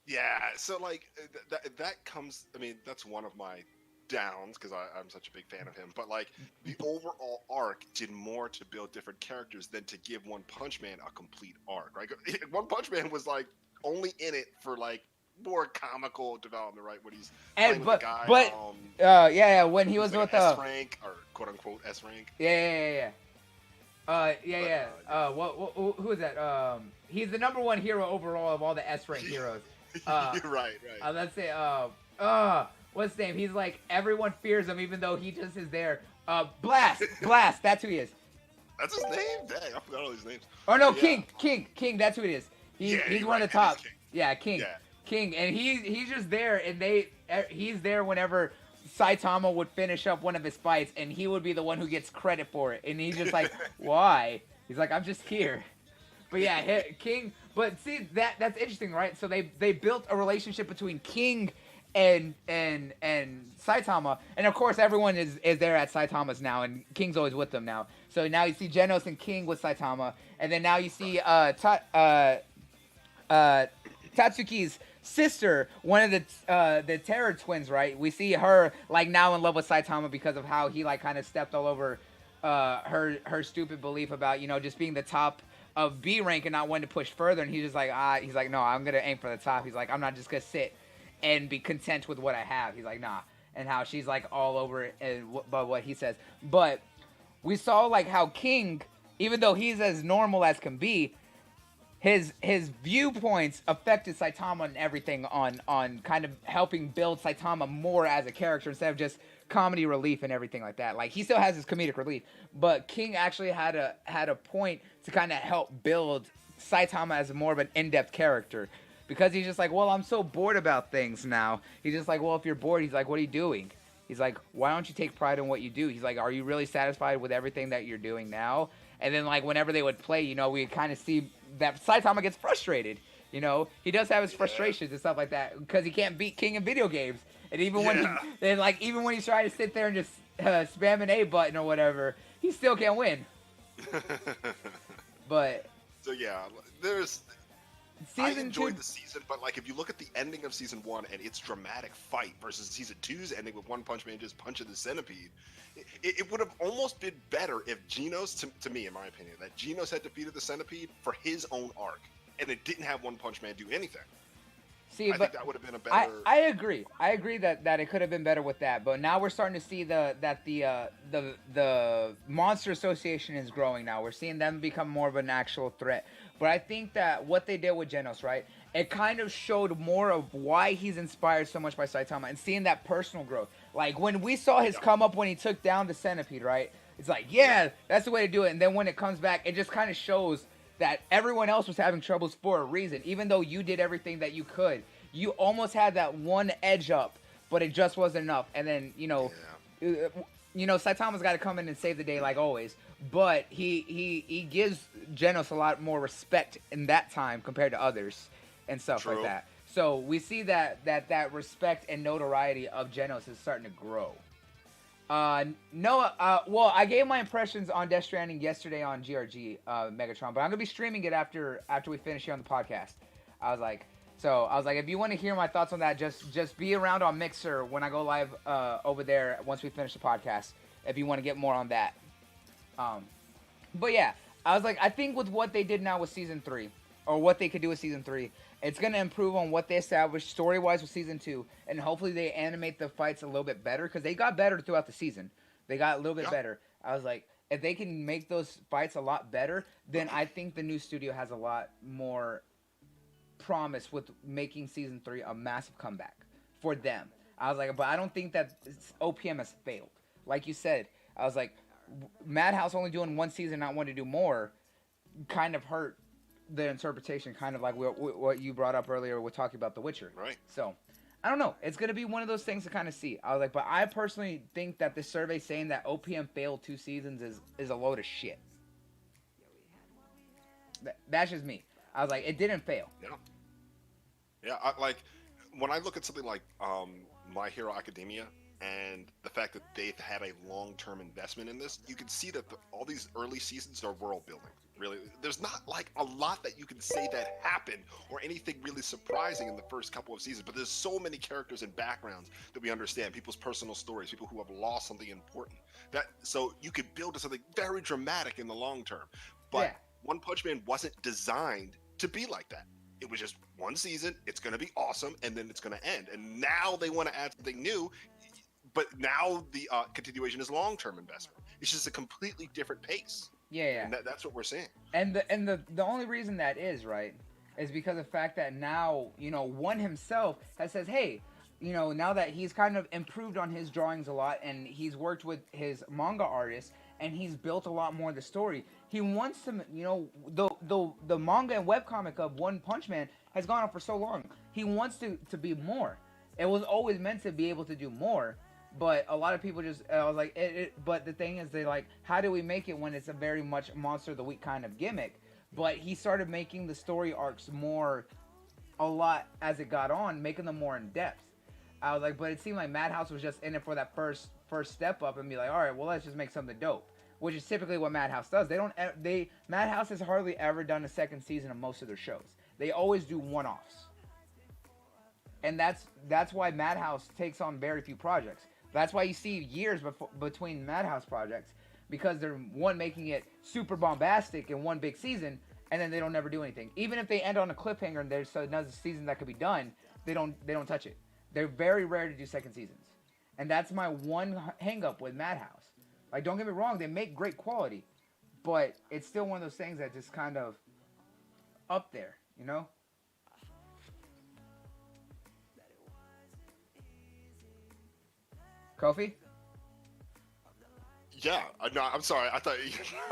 Yeah, so like that comes. I mean, that's one of my downs because I'm such a big fan of him. But like the overall arc did more to build different characters than to give One Punch Man a complete arc. Right? One Punch Man was like only in it for like more comical development, right? When he's playing with the guy, when he was like with S rank or quote unquote S rank. Who is that? He's the number one hero overall of all the S rank heroes. Right. Let's say, what's his name? He's like, everyone fears him even though he just is there. Blast, that's who he is. That's his name? Dang, I forgot all these names. Oh no, King, that's who it is. He's one of the top. Yeah, King. Yeah. King, and he's just there, and he's there whenever Saitama would finish up one of his fights, and he would be the one who gets credit for it, and he's just like, why? He's like, I'm just here. But yeah, King. But see, that's interesting, right? So they built a relationship between King and Saitama, and of course everyone is there at Saitama's now, and King's always with them now. So now you see Genos and King with Saitama, and then now you see Tatsuki's sister, one of the Terror twins, right? We see her like now in love with Saitama because of how he like kind of stepped all over her stupid belief about, you know, just being the top of B rank and not wanting to push further. And he's just like, he's like, no, I'm gonna aim for the top. He's like, I'm not just gonna sit and be content with what I have. He's like, nah. And how she's like all over it and what he says. But we saw like how King, even though he's as normal as can be, his viewpoints affected Saitama and everything on kind of helping build Saitama more as a character instead of just comedy relief and everything like that. Like he still has his comedic relief, but King actually had a point to kind of help build Saitama as more of an in-depth character, because he's just like, well, I'm so bored about things now. He's just like, well, if you're bored, he's like, what are you doing? He's like, why don't you take pride in what you do? He's like, are you really satisfied with everything that you're doing now? And then like whenever they would play, you know, we kind of see that Saitama gets frustrated. You know, he does have his frustrations and stuff like that because he can't beat King in video games. And even when he's trying to sit there and just spam an A button or whatever, he still can't win. But so yeah, I enjoyed the season, but like if you look at the ending of season 1 and its dramatic fight versus season 2's ending with One Punch Man just punching the centipede, it would have almost been better if Genos, to me in my opinion, that Genos had defeated the centipede for his own arc, and it didn't have One Punch Man do anything. See, I think that would have been a better. I agree. I agree that it could have been better with that. But now we're starting to see the Monster Association is growing now. We're seeing them become more of an actual threat. But I think that what they did with Genos, right? It kind of showed more of why he's inspired so much by Saitama and seeing that personal growth. Like when we saw his come up when he took down the centipede, right? It's like, yeah, that's the way to do it. And then when it comes back, it just kind of shows that everyone else was having troubles for a reason. Even though you did everything that you could, you almost had that one edge up, but it just wasn't enough. And then, Saitama's got to come in and save the day like always. But he gives Genos a lot more respect in that time compared to others and stuff like that. So we see that respect and notoriety of Genos is starting to grow. Well, I gave my impressions on Death Stranding yesterday on GRG Megatron, but I'm gonna be streaming it after we finish here on the podcast. I was like, if you want to hear my thoughts on that, just be around on Mixer when I go live over there once we finish the podcast. If you want to get more on that, but yeah, I was like, I think with what they did now with season 3, or what they could do with season 3, it's gonna improve on what they established story-wise with season 2, and hopefully they animate the fights a little bit better because they got better throughout the season. They got a little bit better. I was like, if they can make those fights a lot better, then I think the new studio has a lot more promise with making season 3 a massive comeback for them. I was like, but I don't think that OPM has failed. Like you said, I was like, Madhouse only doing one season, not wanting to do more, kind of hurt the interpretation, kind of like what you brought up earlier with talking about The Witcher. Right. So, I don't know. It's gonna be one of those things to kind of see. I was like, but I personally think that this survey saying that OPM failed 2 seasons is a load of shit. That's just me. I was like, it didn't fail. Yeah. Yeah. Like when I look at something like My Hero Academia and the fact that they've had a long-term investment in this, you can see that all these early seasons are world building. Really, there's not like a lot that you can say that happened or anything really surprising in the first couple of seasons, but there's so many characters and backgrounds that we understand, people's personal stories, people who have lost something important, that so you could build to something very dramatic in the long term. But One Punch Man wasn't designed to be like that. It was just one season, it's going to be awesome, and then it's going to end. And now they want to add something new, but now the continuation is long-term investment. It's just a completely different pace. Yeah. And that's what we're seeing. And the only reason that is, right, is because of the fact that now, One himself says, hey, now that he's kind of improved on his drawings a lot and he's worked with his manga artists and he's built a lot more of the story, he wants to, the manga and webcomic of One Punch Man has gone on for so long. He wants to be more. It was always meant to be able to do more. But a lot of people just, I was like, but the thing is, they like, how do we make it when it's a very much Monster of the Week kind of gimmick? But he started making the story arcs a lot as it got on, making them more in depth. I was like, but it seemed like Madhouse was just in it for that first step up and be like, all right, well, let's just make something dope. Which is typically what Madhouse does. Madhouse has hardly ever done a second season of most of their shows. They always do one-offs. And that's why Madhouse takes on very few projects. That's why you see years between Madhouse projects, because they're making it super bombastic in one big season, and then they don't never do anything. Even if they end on a cliffhanger and there's another season that could be done, they don't touch it. They're very rare to do second seasons, and that's my one hang up with Madhouse. Like, don't get me wrong, they make great quality, but it's still one of those things that just kind of up there, Kofi? Yeah, no, I'm sorry. I thought.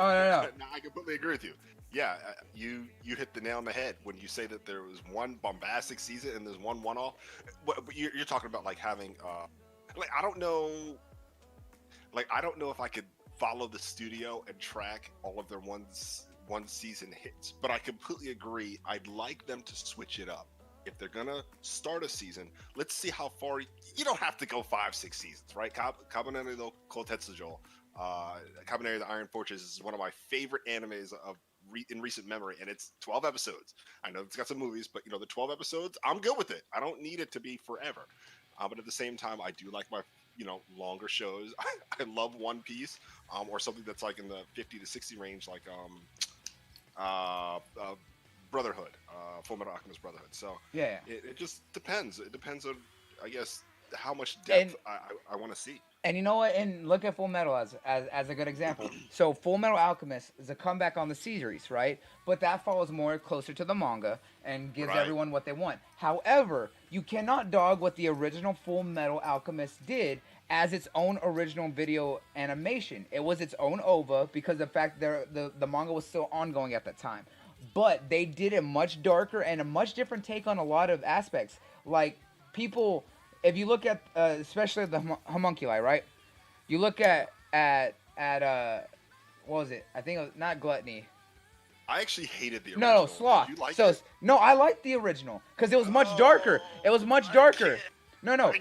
Oh no. No, I completely agree with you. Yeah, you hit the nail on the head when you say that there was one bombastic season and there's one-off. But you're talking about like having, I don't know if I could follow the studio and track all of their one season hits. But I completely agree. I'd like them to switch it up. If they're gonna start a season, let's see how far. You don't have to go 5-6 seasons, right? Kabaneri no Kotetsujo, Kabaneri the Iron Fortress is one of my favorite animes in recent memory, and it's 12 episodes. I know it's got some movies, but the 12 episodes, I'm good with it. I don't need it to be forever. But at the same time, I do like my longer shows. I love One Piece, or something that's like in the 50 to 60 range, like Brotherhood, Fullmetal Alchemist Brotherhood. So yeah, it just depends. It depends on, I guess, how much depth I want to see. And you know what? And look at Full Metal as a good example. So Full Metal Alchemist is a comeback on the series, right? But that follows more closer to the manga and gives everyone what they want. However, you cannot dog what the original Full Metal Alchemist did as its own original video animation. It was its own OVA because the fact the manga was still ongoing at that time. But they did it much darker and a much different take on a lot of aspects. Like, people, if you look at, especially the homunculi, right? You look at what was it? I think it was not Gluttony. I actually hated the original. No, Sloth. Did you like it? it? No, I liked the original because it was much darker. It was much darker. No.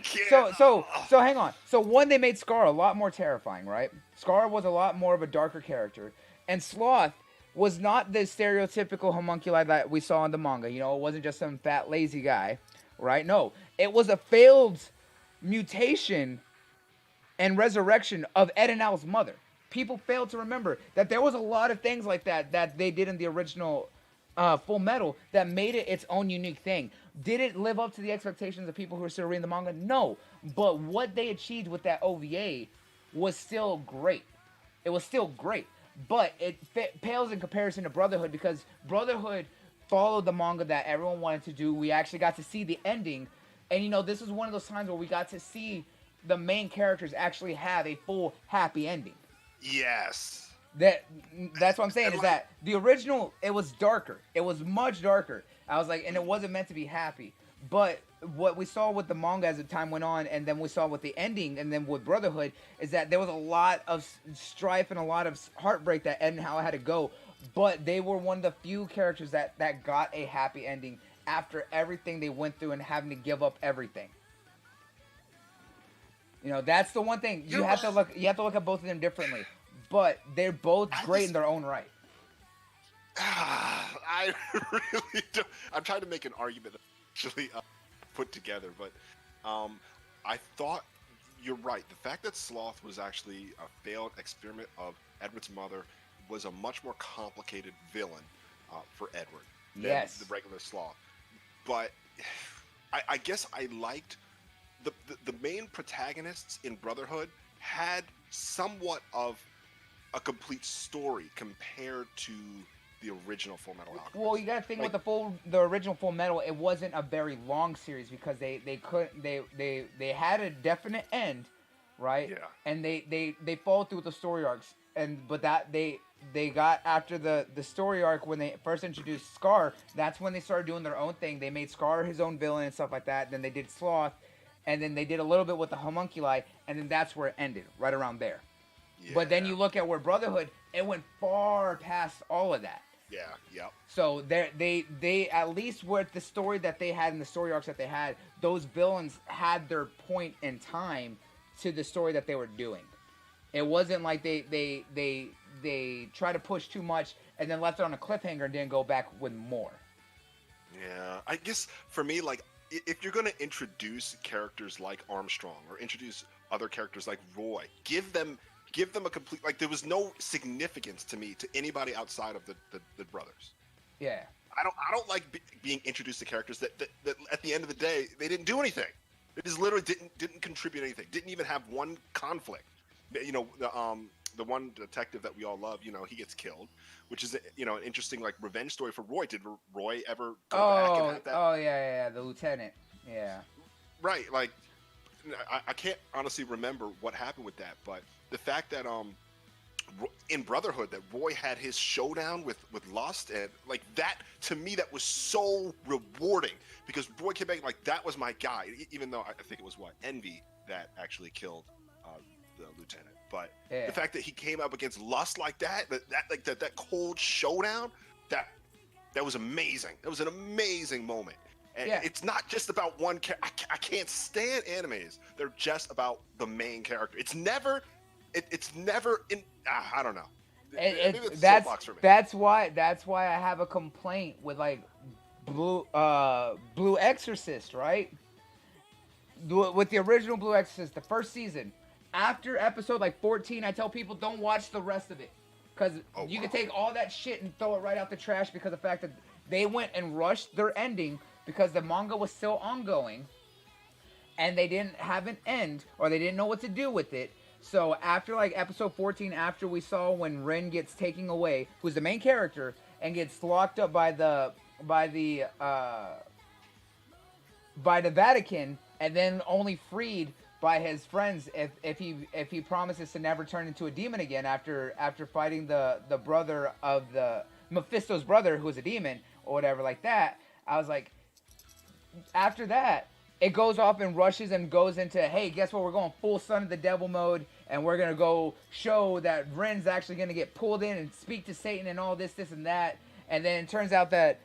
So hang on. So one, they made Scar a lot more terrifying, right? Scar was a lot more of a darker character, and Sloth was not the stereotypical homunculi that we saw in the manga. It wasn't just some fat, lazy guy, right? No, it was a failed mutation and resurrection of Ed and Al's mother. People fail to remember that there was a lot of things like that they did in the original Full Metal that made it its own unique thing. Did it live up to the expectations of people who are still reading the manga? No. But what they achieved with that OVA was still great. It was still great. But it pales in comparison to Brotherhood because Brotherhood followed the manga that everyone wanted to do. We actually got to see the ending. And, this is one of those times where we got to see the main characters actually have a full happy ending. Yes. That that's what I'm saying And, is like, that the original, it was darker. It was much darker. I was like, and it wasn't meant to be happy. But what we saw with the manga as the time went on, and then we saw with the ending, and then with Brotherhood, is that there was a lot of strife and a lot of heartbreak that ended how it had to go. But they were one of the few characters that got a happy ending after everything they went through and having to give up everything. You know, that's the one thing you have to look. You have to look at both of them differently, but they're both great in their own right. I really don't. I'm trying to make an argument that actually put together, but I thought you're right. The fact that Sloth was actually a failed experiment of Edward's mother was a much more complicated villain for Edward than the regular Sloth. But I guess I liked the main protagonists in Brotherhood had somewhat of a complete story compared to the original Full Metal Alchemist. Well, you gotta think with the original Full Metal, it wasn't a very long series because they had a definite end, right? Yeah. And they followed through with the story arcs, but that they got after the story arc when they first introduced Scar. That's when they started doing their own thing. They made Scar his own villain and stuff like that. Then they did Sloth, and then they did a little bit with the homunculi, and then that's where it ended, right around there. Yeah. But then you look at where Brotherhood, it went far past all of that. Yeah, yep. So they at least with the story that they had in the story arcs that they had, those villains had their point in time to the story that they were doing. It wasn't like they tried to push too much and then left it on a cliffhanger and didn't go back with more. Yeah, I guess for me, like, if you're going to introduce characters like Armstrong or introduce other characters like Roy, give them a complete, like, there was no significance to me to anybody outside of the brothers. Yeah. I don't like being introduced to characters that at the end of the day they didn't do anything. They just literally didn't contribute anything. Didn't even have one conflict. You know, the one detective that we all love, you know, he gets killed, which is, you know, an interesting, like, revenge story for Roy. Did Roy ever go back and have that? Oh yeah, the lieutenant. Yeah. Right, like, I can't honestly remember what happened with that, but the fact that in Brotherhood that Roy had his showdown with Lust, and like that, to me, that was so rewarding because Roy came back like that was my guy, even though I think it was Envy that actually killed the lieutenant. But the fact that he came up against Lust like that cold showdown, that was amazing. That was an amazing moment. And it's not just about one character. I can't stand animes. They're just about the main character. It's never in. I don't know. That's why I have a complaint with like Blue Exorcist, right? With the original Blue Exorcist, the first season, after episode like 14, I tell people don't watch the rest of it because you can take all that shit and throw it right out the trash because of the fact that they went and rushed their ending because the manga was still ongoing and they didn't have an end or they didn't know what to do with it. So after like episode 14, after we saw when Ren gets taken away, who's the main character, and gets locked up by the Vatican, and then only freed by his friends if he promises to never turn into a demon again after fighting the brother of the Mephisto's brother who was a demon or whatever like that. I was like, after that, it goes off and rushes and goes into, hey, guess what? We're going full Son of the Devil mode, and we're going to go show that Ren's actually going to get pulled in and speak to Satan and all this, and that. And then it turns out that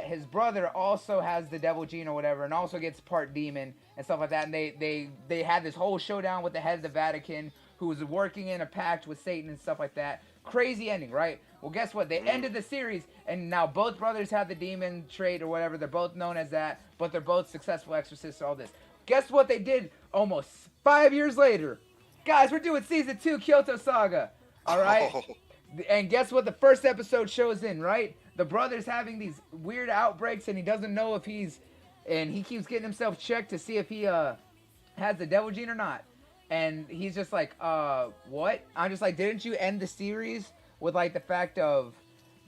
his brother also has the devil gene or whatever and also gets part demon and stuff like that. And they had this whole showdown with the head of the Vatican who was working in a pact with Satan and stuff like that. Crazy ending, right? Well, guess what? They ended the series, and now both brothers have the demon trait or whatever. They're both known as that, but they're both successful exorcists, all this. Guess what they did almost 5 years later? Guys, we're doing season 2 Kyoto Saga, all right? Oh. And guess what the first episode shows in, right? The brother's having these weird outbreaks, and he doesn't know if and he keeps getting himself checked to see if he has the devil gene or not. And he's just like, what? I'm just like, didn't you end the series with like the fact of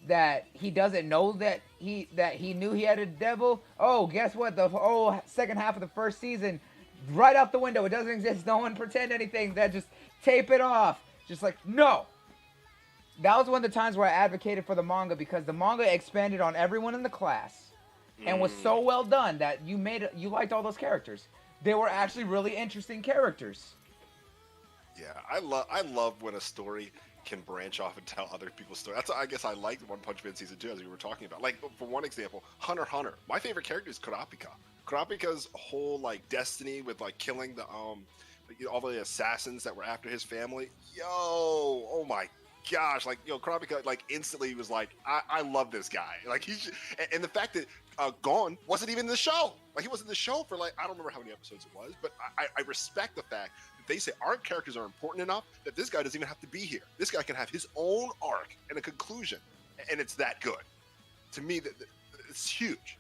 that he doesn't know that he knew he had a devil? Oh, guess what? The whole second half of the first season, right out the window. It doesn't exist. No one pretend anything. That just tape it off. Just like, no. that was one of the times where I advocated for the manga because the manga expanded on everyone in the class and was so well done that you liked all those characters. They were actually really interesting characters. Yeah, I love when a story can branch off and tell other people's stories. I guess I liked One Punch Man season 2 as we were talking about. Like for one example, Hunter x Hunter. My favorite character is Kurapika. Kurapika's whole like destiny with like killing the all the assassins that were after his family. Yo, oh my gosh, like Kurapika like instantly was like, I love this guy. Like and the fact that Gon wasn't even in the show. Like he wasn't in the show for like I don't remember how many episodes it was, but I respect the fact that they say our characters are important enough that this guy doesn't even have to be here. This guy can have his own arc and a conclusion, and it's that good. To me, it's huge.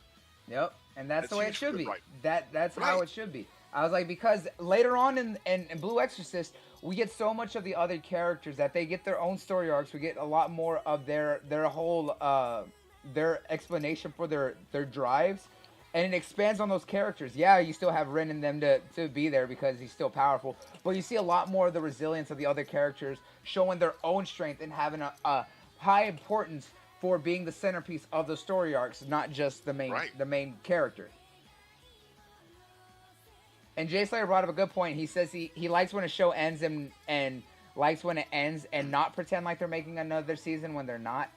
Yep, and that's the way it should be. Right. That's how it should be. I was like, because later on in Blue Exorcist, we get so much of the other characters that they get their own story arcs. We get a lot more of their whole their explanation for their drives, and it expands on those characters. Yeah, you still have Ren and them to be there because he's still powerful, but you see a lot more of the resilience of the other characters showing their own strength and having a high importance for being the centerpiece of the story arcs, not just the main character. And Jay Slayer brought up a good point. He says he likes when a show ends and likes when it ends and not pretend like they're making another season when they're not.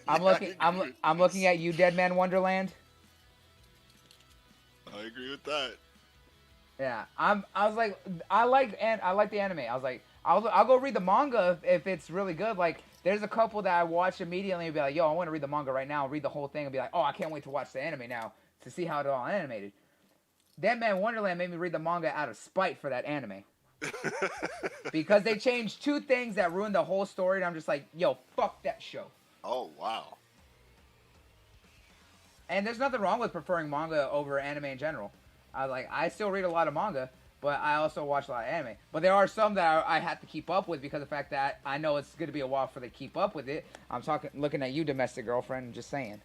I'm looking at you, Dead Man Wonderland. I agree with that. Yeah, I was like, I like the anime. I was like, I'll go read the manga if it's really good. Like, there's a couple that I watch immediately and be like, yo, I want to read the manga right now. Read the whole thing and be like, oh, I can't wait to watch the anime now to see how it's all animated. Dead Man Wonderland made me read the manga out of spite for that anime. Because they changed two things that ruined the whole story, and I'm just like, yo, fuck that show. Oh, wow. And there's nothing wrong with preferring manga over anime in general. I still read a lot of manga, but I also watch a lot of anime. But there are some that I have to keep up with because of the fact that I know it's going to be a while for they keep up with it. I'm looking at you, domestic girlfriend, just saying.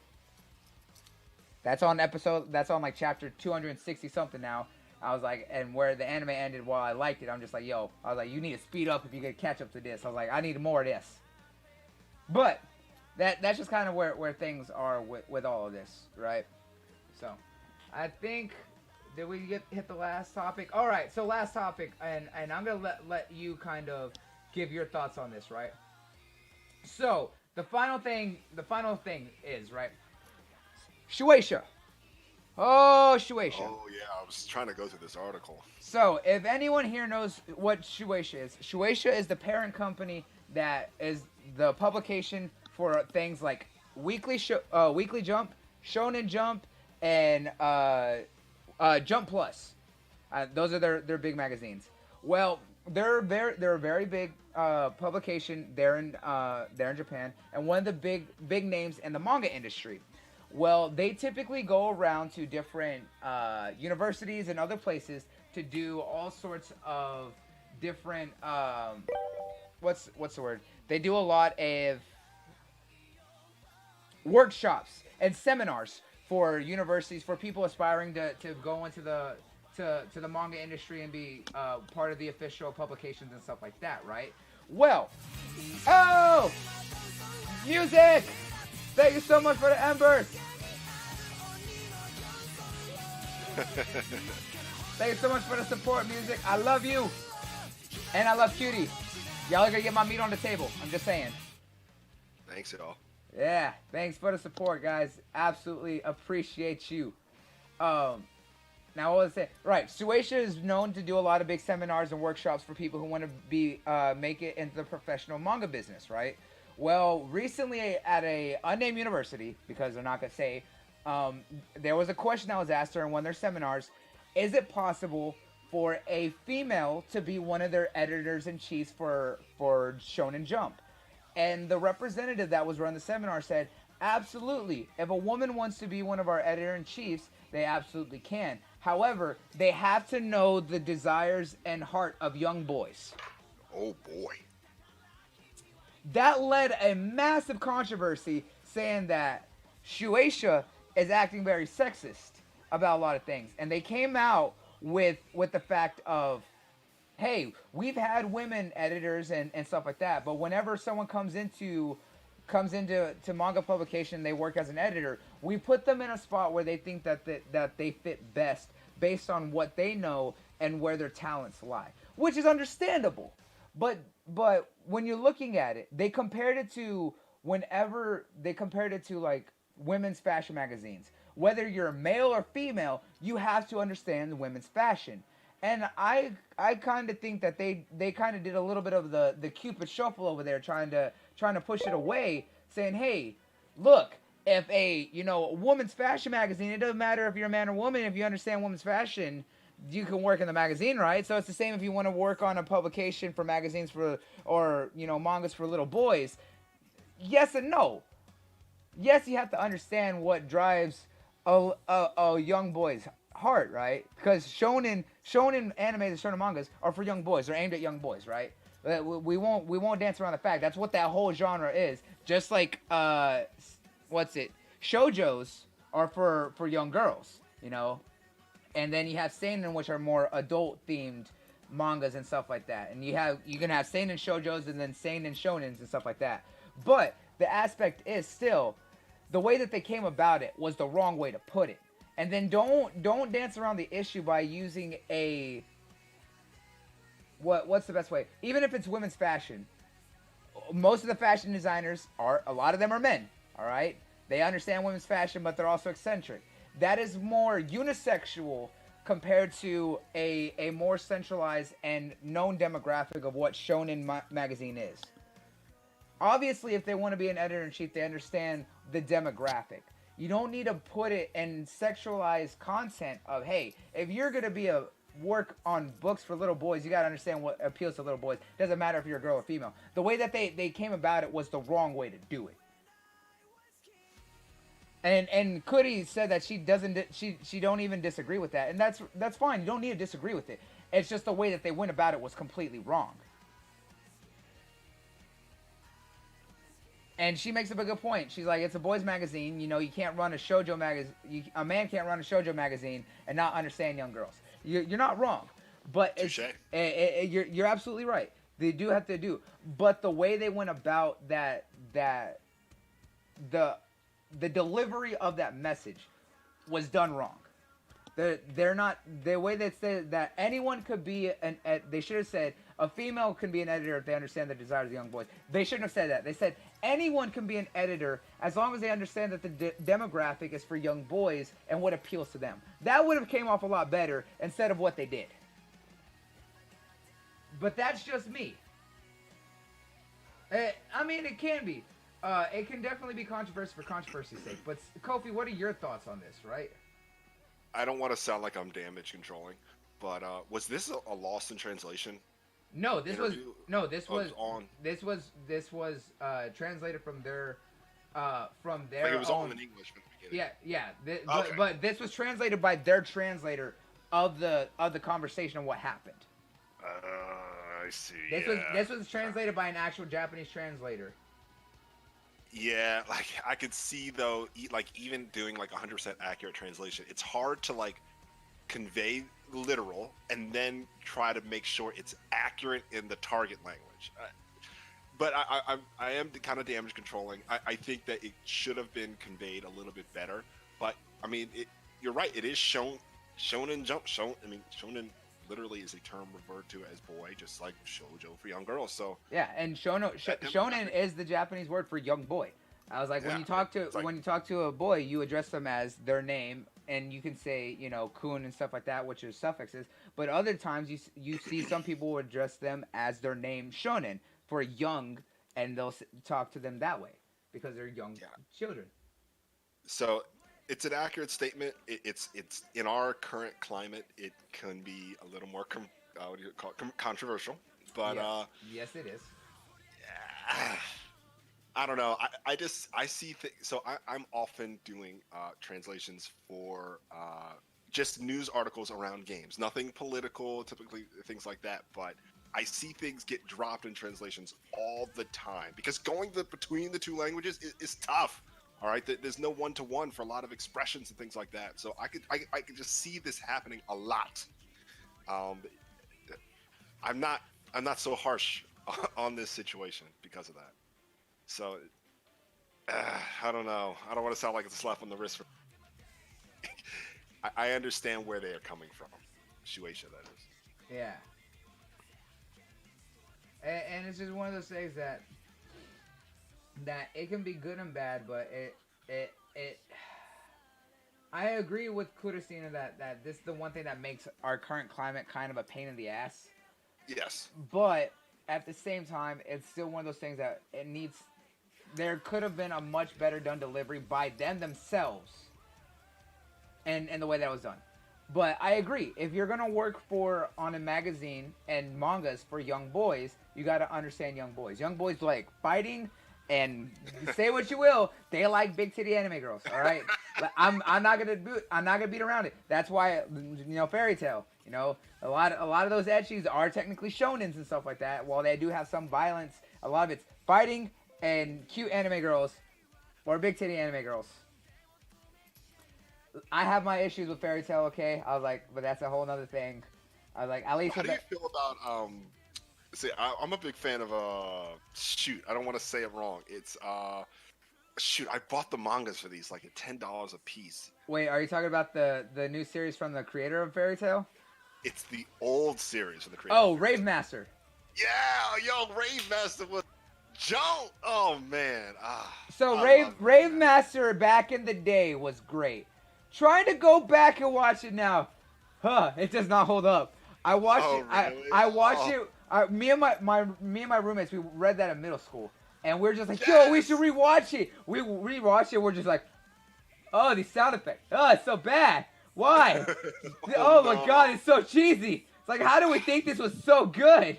That's on like chapter 260 something now. I was like, and where the anime ended while I liked it, I'm just like, yo, I was like, you need to speed up if you could catch up to this. I was like, I need more of this. But that's just kind of where things are with all of this, right? So, I think, did we hit the last topic? All right, so last topic, and I'm going to let you kind of give your thoughts on this, right? So, the final thing is, right? Shueisha. Oh, Shueisha. Oh, yeah, I was trying to go through this article. So, if anyone here knows what Shueisha is the parent company that is the publication for things like Weekly Jump, Shonen Jump, and Jump Plus. Those are their big magazines. Well, they're a very big publication there in Japan, and one of the big names in the manga industry. Well, they typically go around to different universities and other places to do all sorts of different what's the word? They do a lot of workshops and seminars for universities, for people aspiring to go into the manga industry and be part of the official publications and stuff like that, right? Well, oh, music! Thank you so much for the embers! Thank you so much for the support, music. I love you. And I love Cutie. Y'all are gonna get my meat on the table. I'm just saying. Thanks, y'all. Yeah, thanks for the support, guys. Absolutely appreciate you. Now what was I saying? Right, Shueisha is known to do a lot of big seminars and workshops for people who want to make it into the professional manga business, right? Well, recently at a unnamed university, because they're not gonna say, there was a question that was asked during one of their seminars: is it possible for a female to be one of their editors-in-chiefs for Shonen Jump? And the representative that was running the seminar said, absolutely. If a woman wants to be one of our editor-in-chiefs, they absolutely can. However, they have to know the desires and heart of young boys. Oh, boy. That led a massive controversy saying that Shueisha is acting very sexist about a lot of things. And they came out with the fact of hey, we've had women editors and stuff like that, but whenever someone comes into manga publication, they work as an editor, we put them in a spot where they think that they fit best based on what they know and where their talents lie, which is understandable. But when you're looking at it, they compared it to like women's fashion magazines. Whether you're male or female, you have to understand women's fashion. And I kind of think that they kind of did a little bit of the Cupid shuffle over there, trying to push it away, saying, hey, look, if a woman's fashion magazine, it doesn't matter if you're a man or woman, if you understand women's fashion, you can work in the magazine, right? So it's the same if you want to work on a publication for magazines for or mangas for little boys. Yes and no. Yes, you have to understand what drives a young boy's heart, right? Because shonen animes and shonen mangas are for young boys. They're aimed at young boys, right? We won't dance around the fact. That's what that whole genre is. Just like what's it? Shoujos are for young girls, and then you have seinen, which are more adult themed mangas and stuff like that. And you can have seinen shoujos and then seinen shonens and stuff like that. But the aspect is still the way that they came about it was the wrong way to put it. And then don't dance around the issue by using what's the best way? Even if it's women's fashion, most of the fashion designers a lot of them are men, all right? They understand women's fashion, but they're also eccentric. That is more unisexual compared to a more centralized and known demographic of what Shonen magazine is. Obviously, if they want to be an editor-in-chief, they understand the demographic. You don't need to put it in sexualized content of, hey, if you're going to be a work on books for little boys, you got to understand what appeals to little boys. Doesn't matter if you're a girl or female. The way that they came about it was the wrong way to do it. And Kuri said that she don't even disagree with that, and that's fine. You don't need to disagree with it. It's just the way that they went about it was completely wrong. And she makes up a good point. She's like, it's a boys' magazine. You can't run a shoujo magazine. A man can't run a shoujo magazine and not understand young girls. You're not wrong, but you're absolutely right. They do have to do, but the way they went about the delivery of that message was done wrong. They're not the way they said that anyone could be they should have said a female can be an editor if they understand the desires of young boys. They shouldn't have said that. They said anyone can be an editor as long as they understand that the demographic is for young boys and what appeals to them. That would have came off a lot better instead of what they did. But that's just me. I mean, it can be. It can definitely be controversial for controversy's sake. But Kofi, what are your thoughts on this, right? I don't want to sound like I'm damage controlling, but was this a lost in translation? No, this interview? this was translated from their Like it was all in English from the beginning. Yeah. Okay. But this was translated by their translator of the conversation of what happened. I see. This was translated by an actual Japanese translator. Yeah, like I could see though, like even doing like 100% accurate translation, it's hard to like convey literal and then try to make sure it's accurate in the target language. But I am kind of damage controlling. I think that it should have been conveyed a little bit better. But I mean, you're right. It is shonen jump. Shonen literally is a term referred to as boy, just like shoujo for young girls. So yeah, and shonen is the Japanese word for young boy. I was like, when you talk to a boy, you address them as their name, and you can say kun and stuff like that, which are suffixes. But other times you see some people will address them as their name shonen for young, and they'll talk to them that way because they're young children. So it's an accurate statement. It's in our current climate, it can be a little more controversial. But yes, it is. I don't know. I see things. So I'm often doing translations for just news articles around games. Nothing political, typically things like that. But I see things get dropped in translations all the time because going between the two languages is tough. All right, there's no one-to-one for a lot of expressions and things like that. So I could just see this happening a lot. I'm not so harsh on this situation because of that. So I don't know. I don't want to sound like it's a slap on the wrist. I understand where they are coming from. Shueisha, that is. Yeah. And it's just one of those things that it can be good and bad, but it I agree with Kudasina that this is the one thing that makes our current climate kind of a pain in the ass. Yes. But at the same time, it's still one of those things that it needs. There could have been a much better done delivery by them themselves, and the way that was done. But I agree. If you're gonna work on a magazine and mangas for young boys, you gotta understand young boys. Young boys like fighting, and say what you will, they like big titty anime girls. All right, but I'm not gonna beat around it. That's why Fairy Tail. A lot of those etchis are technically shonens and stuff like that. While they do have some violence, a lot of it's fighting and cute anime girls or big titty anime girls. I have my issues with Fairy Tail, okay? I was like, but that's a whole nother thing. I was like, at least. How do you feel about See, I'm a big fan of shoot. I don't want to say it wrong. It's shoot. I bought the mangas for these like at $10 a piece. Wait, are you talking about the new series from the creator of Fairy Tail? It's the old series from the creator. Oh, Rave Master. Yeah, yo, Rave Master was Joe. Oh man. So Rave Master back in the day was great. Trying to go back and watch it now, it does not hold up. I watched it. Really? I watched it. Me and my roommates, we read that in middle school, and we're just like, yo, we should rewatch it. We rewatch it. We're just like, oh, these sound effects. Oh, it's so bad. Why? My god, it's so cheesy. It's like, how do we think this was so good?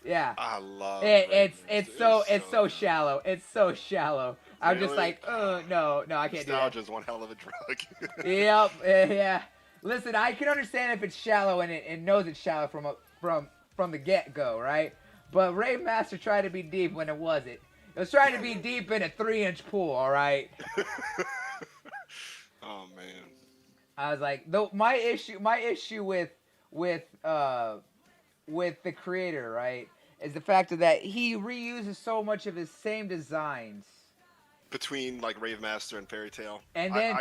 Yeah. I love it. It's so shallow. It's so shallow. I'm just like, oh no, I can't do that. Nostalgia's one hell of a drug. Yep. Yeah. Listen, I can understand if it's shallow and it knows it's shallow from the get go, right? But Rave Master tried to be deep when it wasn't. It was trying to be deep in a 3-inch pool, all right. Oh man. I was like, my issue with the creator, right, is the fact that he reuses so much of his same designs between like Rave Master and Fairy Tail, and then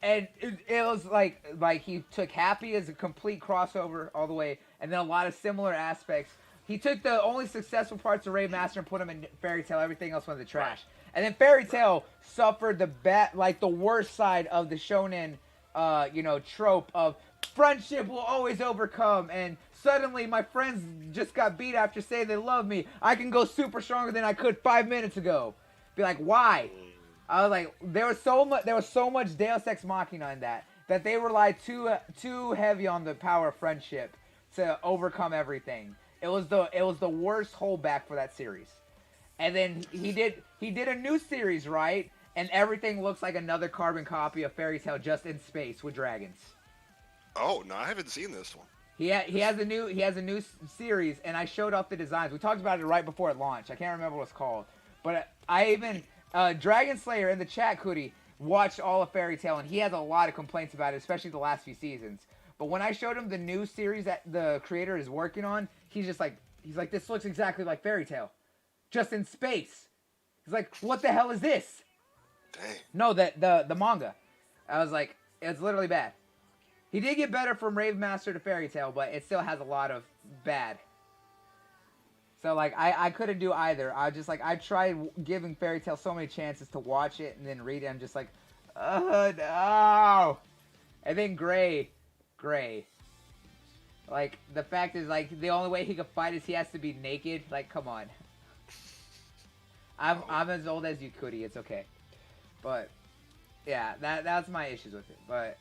and it was like he took Happy as a complete crossover all the way, and then a lot of similar aspects. He took the only successful parts of Rave Master and put them in Fairy Tail. Everything else went in the trash. Right. And then Fairy Tail suffered the worst side of the shonen, trope of friendship will always overcome, and suddenly my friends just got beat after saying they love me. I can go super stronger than I could 5 minutes ago. Be like, why? I was like, there was so much Deus Ex Machina in that they relied too heavy on the power of friendship to overcome everything. It was the worst holdback for that series. And then he did a new series, right? And everything looks like another carbon copy of Fairy Tail just in space with dragons. Oh no, I haven't seen this one. He has a new series, and I showed off the designs. We talked about it right before it launched. I can't remember what it's called, but I even Dragon Slayer in the chat, Cootie, watched all of Fairy Tail, and he has a lot of complaints about it, especially the last few seasons. But when I showed him the new series that the creator is working on, he's like, this looks exactly like Fairy Tail, just in space. He's like, what the hell is this? Dang. No, the manga. I was like, it's literally bad. He did get better from Rave Master to Fairy Tail, but it still has a lot of bad. So, like, I couldn't do either. I tried giving Fairy Tail so many chances to watch it and then read it. I'm just like, oh, no. And then Gray. Like, the fact is, like, the only way he can fight is he has to be naked. Like, come on. I'm as old as you, Cootie. It's okay. But, yeah, that's my issues with it. But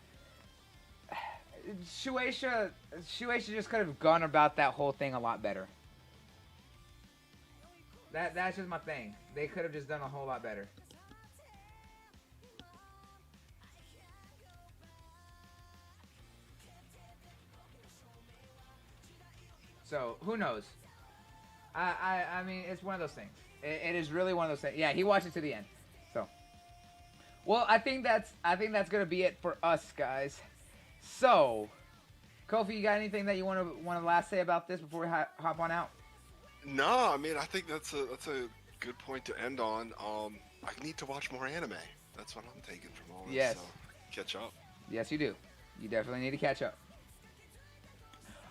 Shueisha just could have gone about that whole thing a lot better. That's just my thing. They could have just done a whole lot better. So, who knows? I mean, it's one of those things. It is really one of those things. Yeah, he watched it to the end. So, well, I think that's gonna be it for us, guys. So, Kofi, you got anything that you want to last say about this before we hop on out? No, I mean I think that's a good point to end on. I need to watch more anime. That's what I'm taking from all this. Yes. So catch up. Yes, you do. You definitely need to catch up.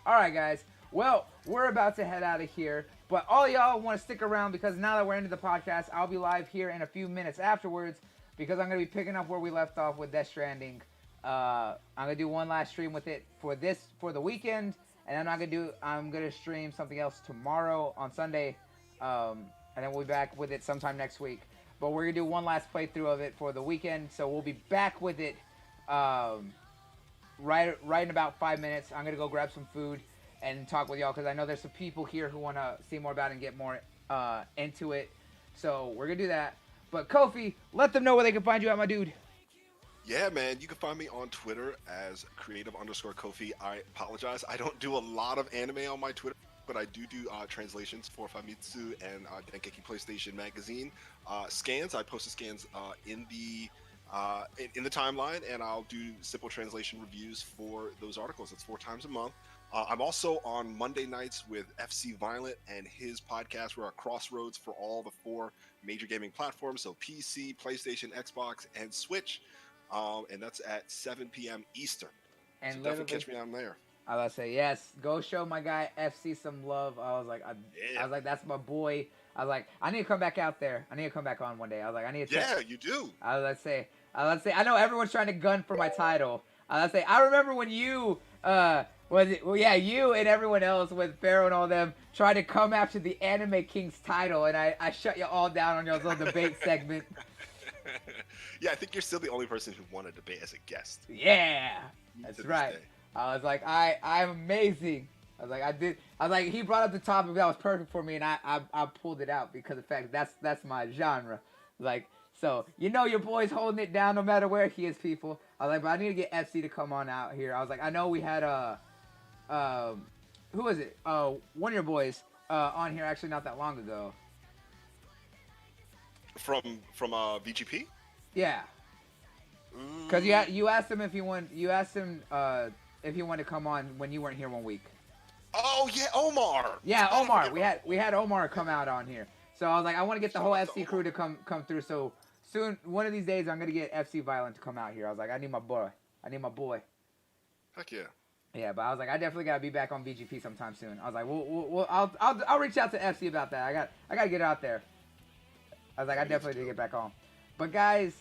All right, guys. Well, we're about to head out of here, but all y'all want to stick around because now that we're into the podcast, I'll be live here in a few minutes afterwards because I'm going to be picking up where we left off with Death Stranding. I'm going to do one last stream with it for the weekend, and then I'm going to stream something else tomorrow on Sunday, and then we'll be back with it sometime next week. But we're going to do one last playthrough of it for the weekend, so we'll be back with it right in about 5 minutes. I'm going to go grab some food and talk with y'all because I know there's some people here who want to see more about it and get more into it. So we're going to do that. But Kofi, let them know where they can find you at, my dude. Yeah, man, you can find me on Twitter as creative_Kofi. I apologize. I don't do a lot of anime on my Twitter, but I do translations for Famitsu and Dengeki PlayStation Magazine. Scans, I post the scans in the timeline, and I'll do simple translation reviews for those articles. It's 4 times a month. I'm also on Monday nights with FC Violet and his podcast. We're at Crossroads for all the 4 major gaming platforms, so PC, PlayStation, Xbox, and Switch. And that's at 7 p.m. Eastern. And so definitely catch me down there. I was say yes. Go show my guy FC some love. I was like, that's my boy. I was like, I need to come back out there. I need to come back on one day. I was like, I need to. Yeah, you do. I was say, I know everyone's trying to gun for my title. I remember when you, you and everyone else with Pharaoh and all them tried to come after the Anime King's title, and I shut you all down on your little debate segment. Yeah, I think you're still the only person who won a debate as a guest. Yeah, that's right. Day. I was like, I'm amazing. I was like, he brought up the topic that was perfect for me, and I pulled it out because of the fact that's my genre. Like, so your boy's holding it down no matter where he is, people. I was like, but I need to get FC to come on out here. I was like, I know we had who was it? One of your boys on here actually not that long ago. From VGP? Yeah. Because you asked him if he wanted. You asked him if he wanted to come on when you weren't here one week. Oh yeah, Omar. Yeah, Omar. We had Omar come out on here. So I was like, I want to get the whole FC crew to come through. So soon, one of these days, I'm gonna get FC Violent to come out here. I was like, I need my boy. Heck yeah. Yeah, but I was like, I definitely gotta be back on VGP sometime soon. I was like, I'll reach out to FC about that. I gotta get out there. I was like, I definitely need to get back on. But guys,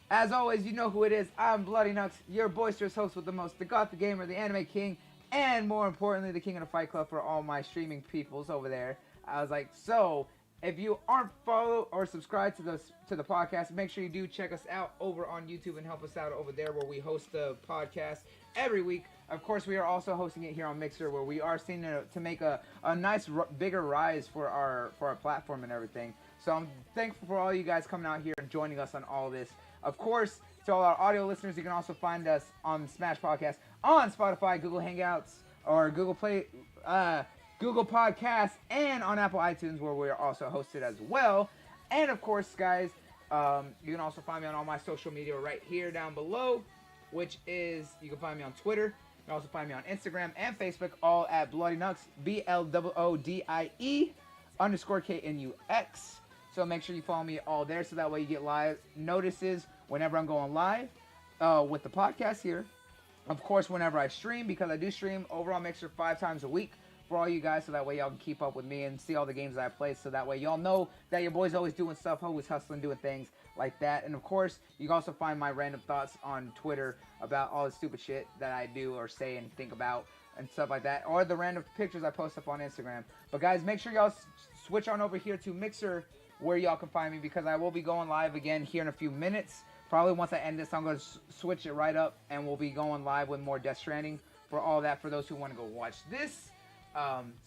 as always, you know who it is. I'm Bloody Nux, your boisterous host with the most, the God, the Gamer, the Anime King, and more importantly, the King of the Fight Club for all my streaming peoples over there. I was like, so if you aren't followed or subscribed to the podcast, make sure you do check us out over on YouTube and help us out over there where we host the podcast every week. Of course, we are also hosting it here on Mixer, where we are seeing to make a nice bigger rise for our platform and everything. So I'm thankful for all you guys coming out here and joining us on all this. Of course, to all our audio listeners, you can also find us on Smash Podcast on Spotify, Google Hangouts, or Google Play, Google Podcasts, and on Apple iTunes, where we are also hosted as well. And of course, guys, you can also find me on all my social media right here down below, which is, you can find me on Twitter. You can also find me on Instagram and Facebook, all at Bloody Nux, BLOODIE_KNUX. So make sure you follow me all there, so that way you get live notices whenever I'm going live with the podcast here. Of course, whenever I stream, because I do stream over on Mixer 5 times a week for all you guys, so that way y'all can keep up with me and see all the games that I play, so that way y'all know that your boy's always doing stuff, always hustling, doing things like that. And of course, you can also find my random thoughts on Twitter about all the stupid shit that I do or say and think about and stuff like that, or the random pictures I post up on Instagram. But guys, make sure y'all switch on over here to Mixer, where y'all can find me, because I will be going live again here in a few minutes. Probably once I end this, I'm going to switch it right up, and we'll be going live with more Death Stranding for all that, for those who want to go watch this.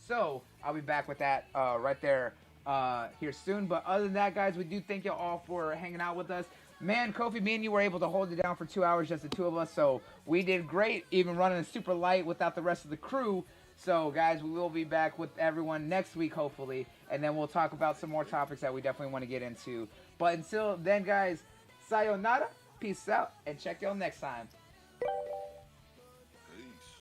So I'll be back with that right there here soon. But other than that, guys, we do thank you all for hanging out with us. Man, Kofi, me and you were able to hold it down for 2 hours, just the two of us, so we did great, even running super light without the rest of the crew. So, guys, we will be back with everyone next week, hopefully, and then we'll talk about some more topics that we definitely want to get into. But until then, guys, sayonara, peace out, and check y'all next time.